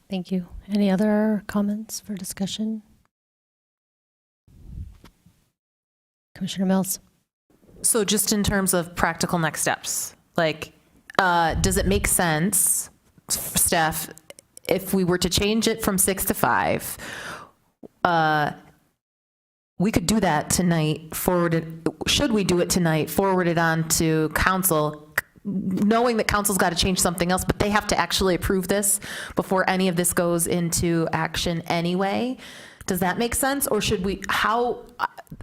Thank you. Any other comments for discussion? Commissioner Mills? So just in terms of practical next steps, like, does it make sense, staff, if we were to change it from 6 to 5, we could do that tonight, should we do it tonight, forward it on to council, knowing that council's got to change something else, but they have to actually approve this before any of this goes into action anyway? Does that make sense? Or should we,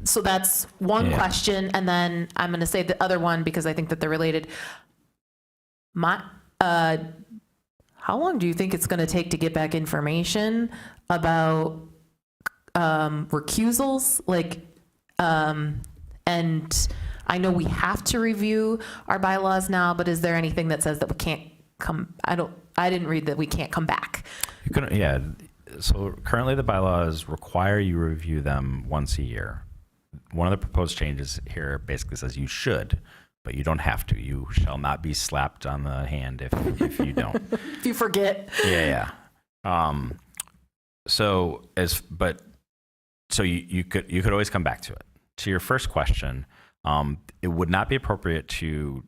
so that's one question, and then I'm going to say the other one because I think that they're related. How long do you think it's going to take to get back information about recusals? And I know we have to review our bylaws now, but is there anything that says that we can't come? I didn't read that we can't come back. So currently the bylaws require you review them once a year. One of the proposed changes here basically says you should, but you don't have to. You shall not be slapped on the hand if you don't. If you forget. So you could always come back to it. To your first question, it would not be appropriate to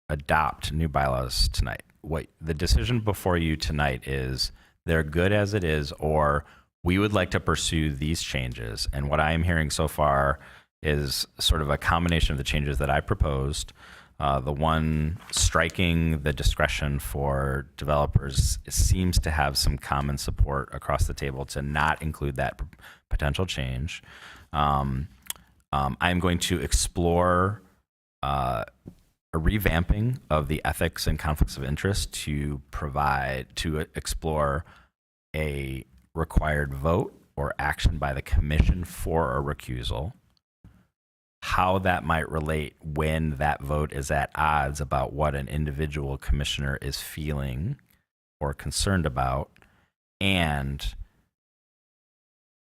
adopt new bylaws tonight. What the decision before you tonight is, they're good as it is, or we would like to pursue these changes. And what I am hearing so far is sort of a combination of the changes that I proposed. The one striking the discretion for developers seems to have some common support across the table to not include that potential change. I'm going to explore a revamping of the ethics and conflicts of interest to explore a required vote or action by the commission for a recusal, how that might relate when that vote is at odds about what an individual commissioner is feeling or concerned about, and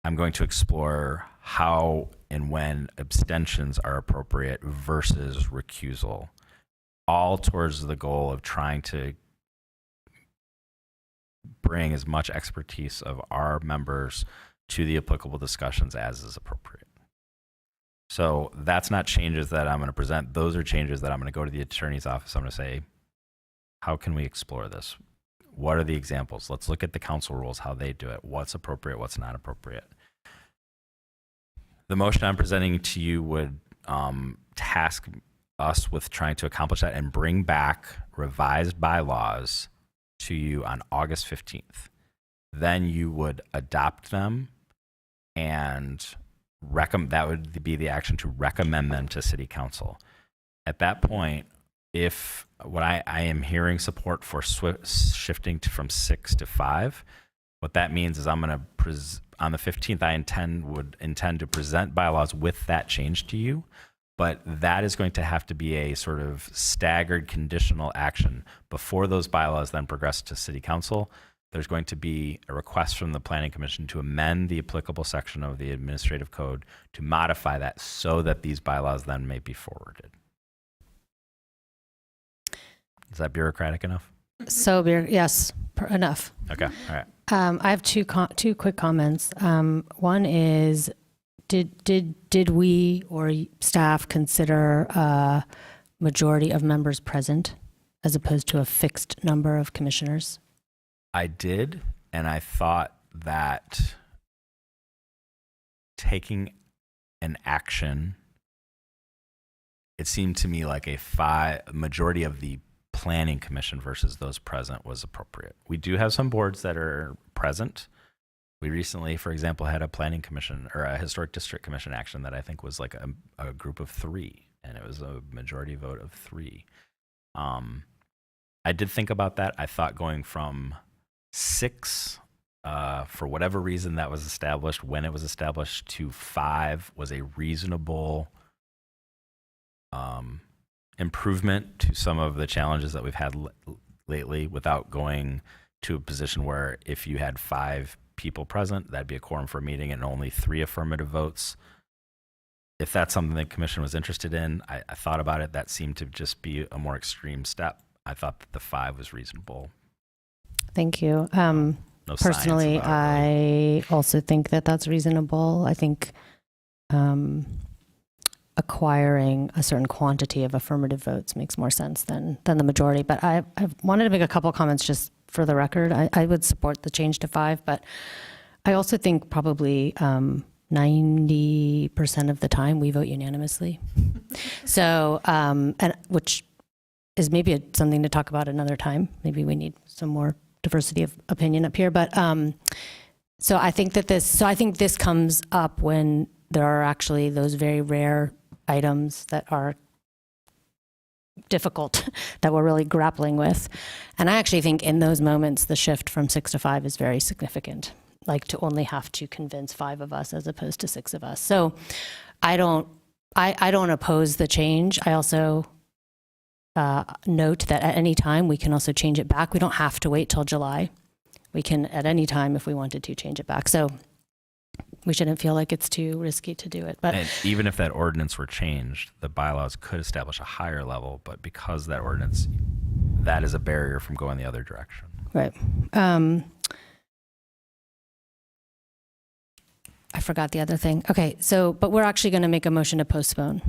I'm going to explore how and when abstentions are appropriate versus recusal, all towards the goal of trying to bring as much expertise of our members to the applicable discussions as is appropriate. So that's not changes that I'm going to present. Those are changes that I'm going to go to the attorney's office. I'm going to say, how can we explore this? What are the examples? Let's look at the council rules, how they do it. What's appropriate, what's not appropriate. The motion I'm presenting to you would task us with trying to accomplish that and bring back revised bylaws to you on August 15th. Then you would adopt them, and that would be the action to recommend them to City Council. At that point, if what I am hearing support for shifting from 6 to 5, what that means is I'm going to on the 15th, would intend to present bylaws with that change to you, but that is going to have to be a sort of staggered conditional action before those bylaws then progress to City Council. There's going to be a request from the Planning Commission to amend the applicable section of the administrative code to modify that so that these bylaws then may be forwarded. Is that bureaucratic enough? Yes, enough. Okay, all right. I have two quick comments. One is, did we or staff consider a majority of members present as opposed to a fixed number of commissioners? I did, and I thought that taking an action, it seemed to me like a majority of the Planning Commission versus those present was appropriate. We do have some boards that are present, We recently, for example, had a planning commission or a historic district commission action that I think was like a group of 3, and it was a majority vote of 3. I did think about that. I thought going from 6, for whatever reason that was established, when it was established, to 5 was a reasonable improvement to some of the challenges that we've had lately, without going to a position where if you had 5 people present, that'd be a quorum for a meeting, and only 3 affirmative votes. If that's something the commission was interested in, I thought about it. That seemed to just be a more extreme step. I thought that the 5 was reasonable. Thank you. No Personally, science about it, really. I also think that that's reasonable. I think acquiring a certain quantity of affirmative votes makes more sense than the majority. But I wanted to make a couple comments just for the record. I would support the change to 5, but I also think probably 90% of the time we vote unanimously. So, and which is maybe something to talk about another time. Maybe we need some more diversity of opinion up here. But so I think this comes up when there are actually those very rare items that are difficult that we're really grappling with. And I actually think in those moments, the shift from 6 to 5 is very significant, like to only have to convince 5 of us as opposed to 6 of us. So I don't oppose the change. I also note that at any time we can also change it back. We don't have to wait till July. We can at any time, if we wanted to, change it back. So we shouldn't feel like it's too risky to do it. But And even if that ordinance were changed, the bylaws could establish a higher level, but because that ordinance, that is a barrier from going the other direction. right. I forgot the other thing. Okay, so, but we're actually going to make a motion to postpone.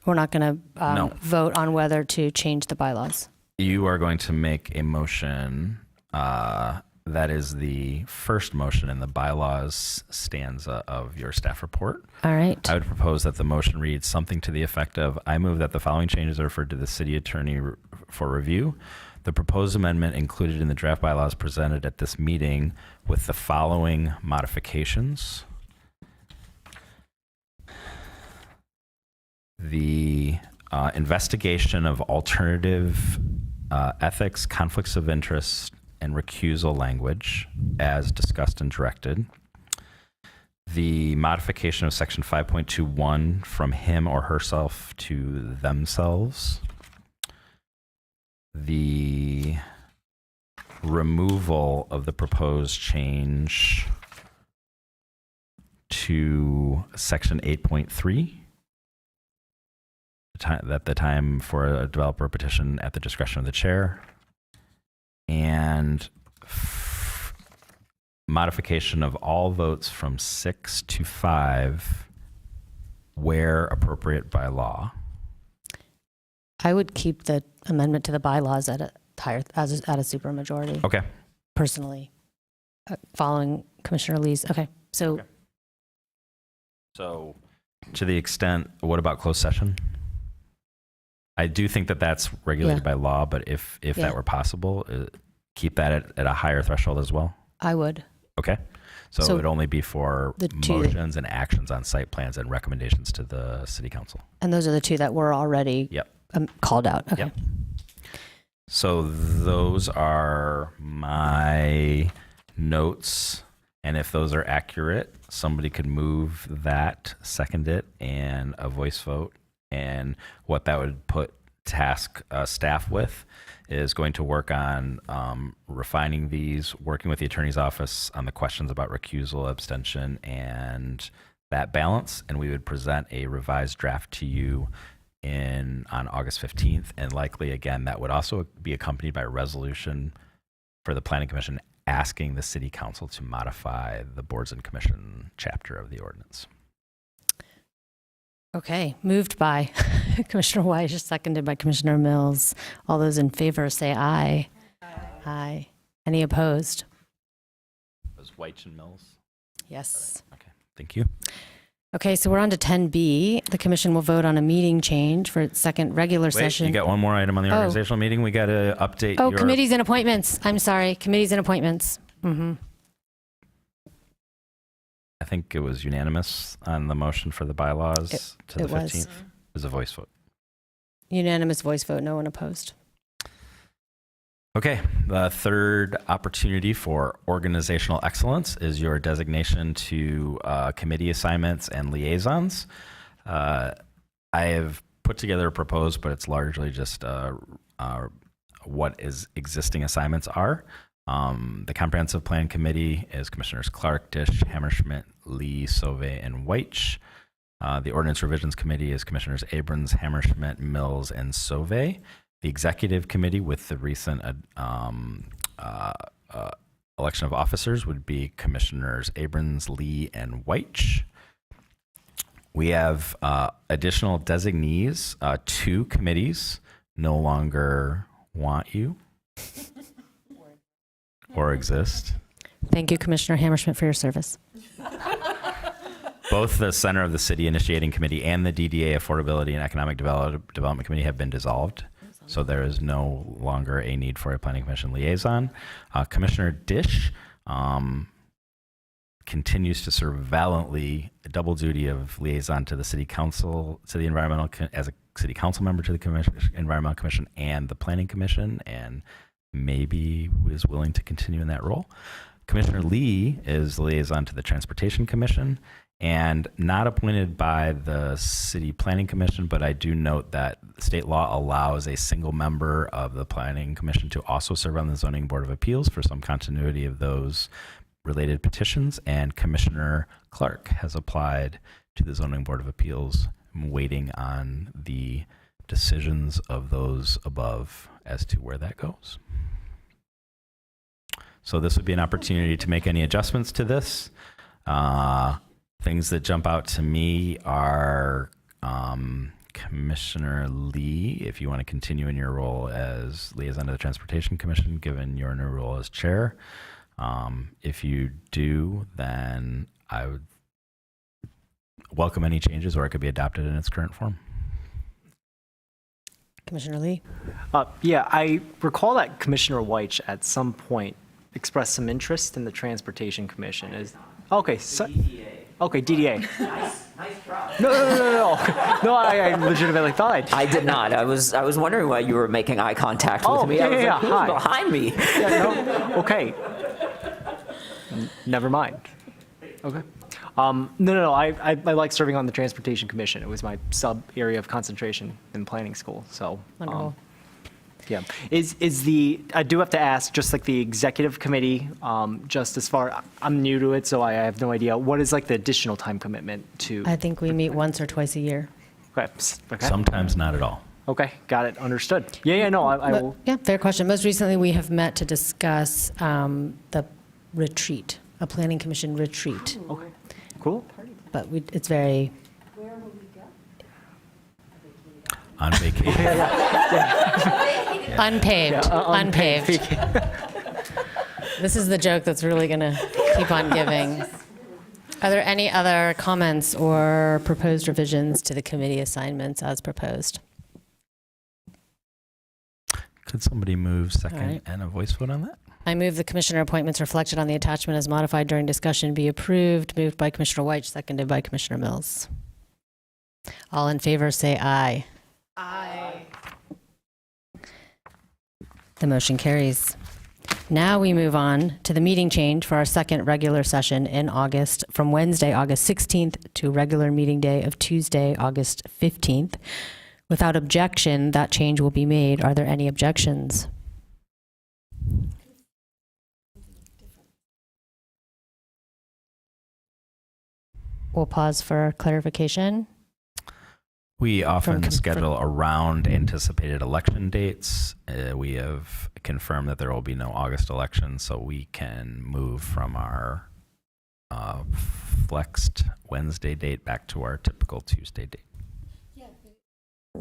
We're not going to No. vote on whether to change the bylaws. You are going to make a motion that is the first motion in the bylaws stanza of your staff report. All right. I would propose that the motion reads something to the effect of, I move that the following changes are referred to the city attorney for review. The proposed amendment included in the draft bylaws presented at this meeting with the following modifications. The investigation of alternative ethics, conflicts of interest, and recusal language as discussed and directed. The modification of section 5.21 from him or herself to themselves. The removal of the proposed change to section 8.3. That the time for a developer petition at the discretion of the chair, and modification of all votes from 6 to 5 where appropriate by law. I would keep the amendment to the bylaws at a higher, at a supermajority. Okay. Personally, following Commissioner Lee's. Okay, so. Okay. So, to the extent, what about closed session? I do think that that's regulated by law, but if that were possible, keep that at a higher threshold as well. I would. Okay. So it would only be for the two motions and actions on site plans and recommendations to the city council. And those are the 2 that were already called out. Okay. Yep. So those are my notes. And if those are accurate, somebody could move that, second it, and a voice vote. And what that would put staff with is going to work on refining these, working with the attorney's office on the questions about recusal, abstention, and that balance. And we would present a revised draft to you on August 15th. And likely, again, that would also be accompanied by a resolution for the Planning Commission asking the City Council to modify the Boards and Commission chapter of the ordinance. Okay, moved by Commissioner Weiss, seconded by Commissioner Mills. All those in favor say aye. Aye. Any opposed? Was Weich and Mills? Yes. Right. Okay, thank you. Okay, so we're on to 10B. The commission will vote on a meeting change for its second regular session. You got one more item on the organizational meeting. We got to update committees and appointments. I'm sorry, committees and appointments. think it was unanimous on the motion for the bylaws to the it was. 15th. It was a voice vote. Unanimous voice vote, no one opposed. Okay, the third opportunity for organizational excellence is your designation to committee assignments and liaisons. I have put together a proposed, but it's largely just what existing assignments are. The Comprehensive Plan Committee is Commissioners Clark, Dish, Hammerschmidt, Lee, Sauvé, and Weich. The Ordinance Revisions Committee is Commissioners Abrams, Hammerschmidt, Mills, and Sauvé. The Executive Committee, with the recent election of officers, would be Commissioners Abrams, Lee, and Weich. We have additional designees. 2 committees no longer want you or exist. Thank you, Commissioner Hammerschmidt, for your service. Both the Center of the City Initiating Committee and the DDA Affordability and Economic Development Committee have been dissolved. So there is no longer a need for a Planning Commission liaison. Commissioner Dish continues to serve valiantly a double duty of liaison to the City Council, to the Environmental, as a City Council member to the Environmental Commission and the Planning Commission, and maybe is willing to continue in that role. Commissioner Lee is liaison to the Transportation Commission and not appointed by the City Planning Commission, but I do note that state law allows a single member of the Planning Commission to also serve on the Zoning Board of Appeals for some continuity of those related petitions, and Commissioner Clark has applied to the Zoning Board of Appeals. I'm waiting on the decisions of those above as to where that goes. So this would be an opportunity to make any adjustments to this. Things that jump out to me are Commissioner Lee, if you want to continue in your role as liaison to the Transportation Commission, given your new role as chair. If you do, then I would welcome any changes, or it could be adopted in its current form. Commissioner Lee? Yeah, I recall that Commissioner Weich at some point expressed some interest in the Transportation Commission. Okay, so, okay, DDA. Nice try. No. No, I legitimately thought I did not. I was wondering why you were making eye contact with me. I was like, who's hi. behind me? Yeah, no, okay. Never mind. Okay. No. I like serving on the Transportation Commission. It was my sub area of concentration in planning school. So. Wonderful. Yeah. I do have to ask, just like the executive committee, just as far, I'm new to it, so I have no idea. What is like the additional time commitment to? I think we meet once or twice a year. Okay. Sometimes not at all. Okay. Got it. Understood. Yeah, no, I will. Yeah, fair question. Most recently, we have met to discuss the retreat, a planning commission retreat. Okay. Cool. But it's very. On vacation. Unpaved. Unpaved. This is the joke that's really going to keep on giving. Are there any other comments or proposed revisions to the committee assignments as proposed? Could somebody move second right. and a voice vote on that? I move the commissioner appointments reflected on the attachment as modified during discussion be approved. Moved by Commissioner Weich, seconded by Commissioner Mills. All in favor say aye. Aye. The motion carries. Now we move on to the meeting change for our second regular session in August, from Wednesday, August 16th to regular meeting day of Tuesday, August 15th. Without objection, that change will be made. Are there any objections? We'll pause for clarification. We often schedule around anticipated election dates. We have confirmed that there will be no August election, so we can move from our flexed Wednesday date back to our typical Tuesday date. Yeah, but, I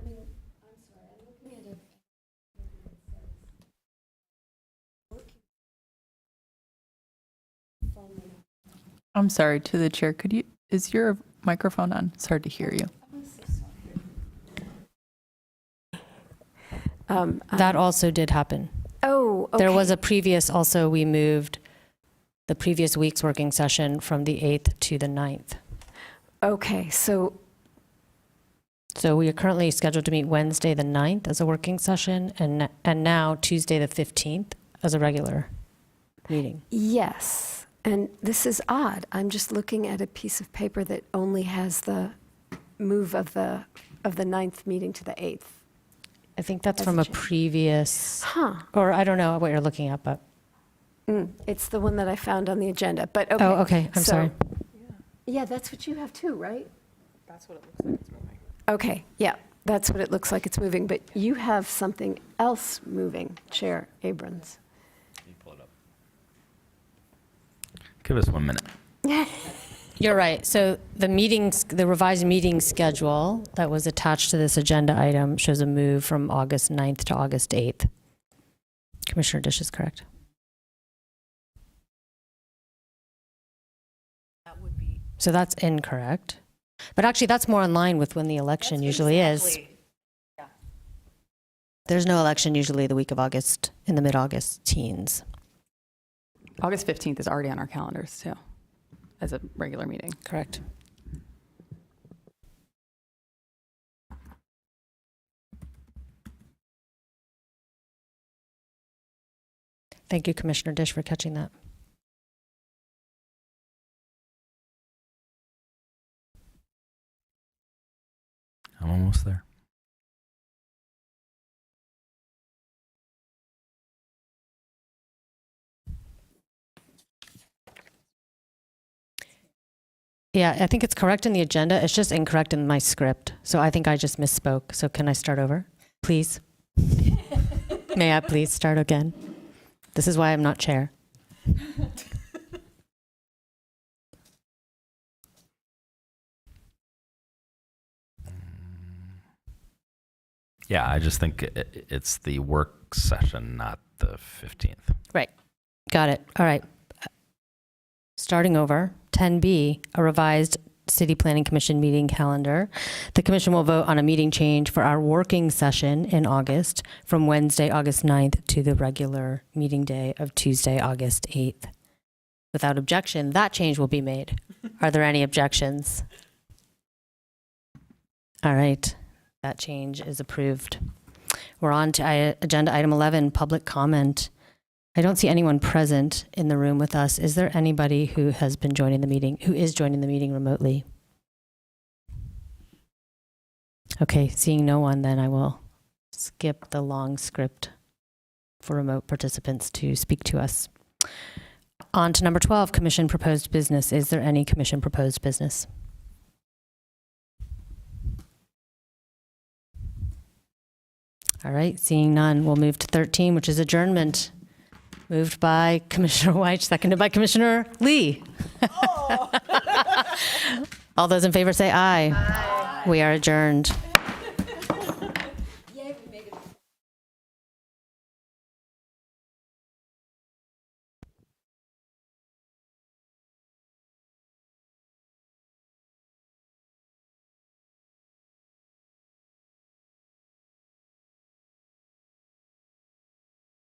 mean, I'm sorry, I'm looking at it. I'm sorry, to the chair, is your microphone on? It's hard to hear you. That also did happen. Oh, okay. There was a previous also, we moved the previous week's working session from the 8th to the 9th. Okay, so So we are currently scheduled to meet Wednesday, the 9th as a working session, and now Tuesday, the 15th as a regular meeting. yes, and this is odd. I'm just looking at a piece of paper that only has the move of the 9th meeting to the 8th. I think that's Has from it a changed? previous, Huh. or I don't know what you're looking at, but, It's the one that I found on the agenda, but okay. oh, okay, I'm So- sorry. Yeah, that's what you have too, right? That's what it looks like it's moving. Okay, yeah, that's what it looks like it's moving, but you have something else moving, Chair Abrams. Give us 1 minute. You're right. So the revised meeting schedule that was attached to this agenda item shows a move from August 9th to August 8th. Commissioner Dish is correct. So that's incorrect. But actually, that's more in line with when the election usually is. There's no election usually the week of August, in the mid-August teens. August 15th is already on our calendars, too, as a regular meeting. Correct. Thank you, Commissioner Dish, for catching that. I'm almost there. Yeah, I think it's correct in the agenda. It's just incorrect in my script. So I think I just misspoke. So can I start over, please? May I please start again? This is why I'm not chair. Yeah, I just think it's the work session, not the 15th. Right. Got it. All right. Starting over, 10B, a revised City Planning Commission meeting calendar. The commission will vote on a meeting change for our working session in August from Wednesday, August 9th to the regular meeting day of Tuesday, August 8th. Without objection, that change will be made. Are there any objections? All right. That change is approved. We're on to agenda item 11, public comment. I don't see anyone present in the room with us. Is there anybody who has been joining the meeting, who is joining the meeting remotely? Okay, seeing no one, then I will skip the long script for remote participants to speak to us. On to number 12, commission proposed business. Is there any commission proposed business? All right, seeing none, we'll move to 13, which is adjournment. Moved by Commissioner White, seconded by Commissioner Lee. Oh. All those in favor say aye. Aye. We are adjourned.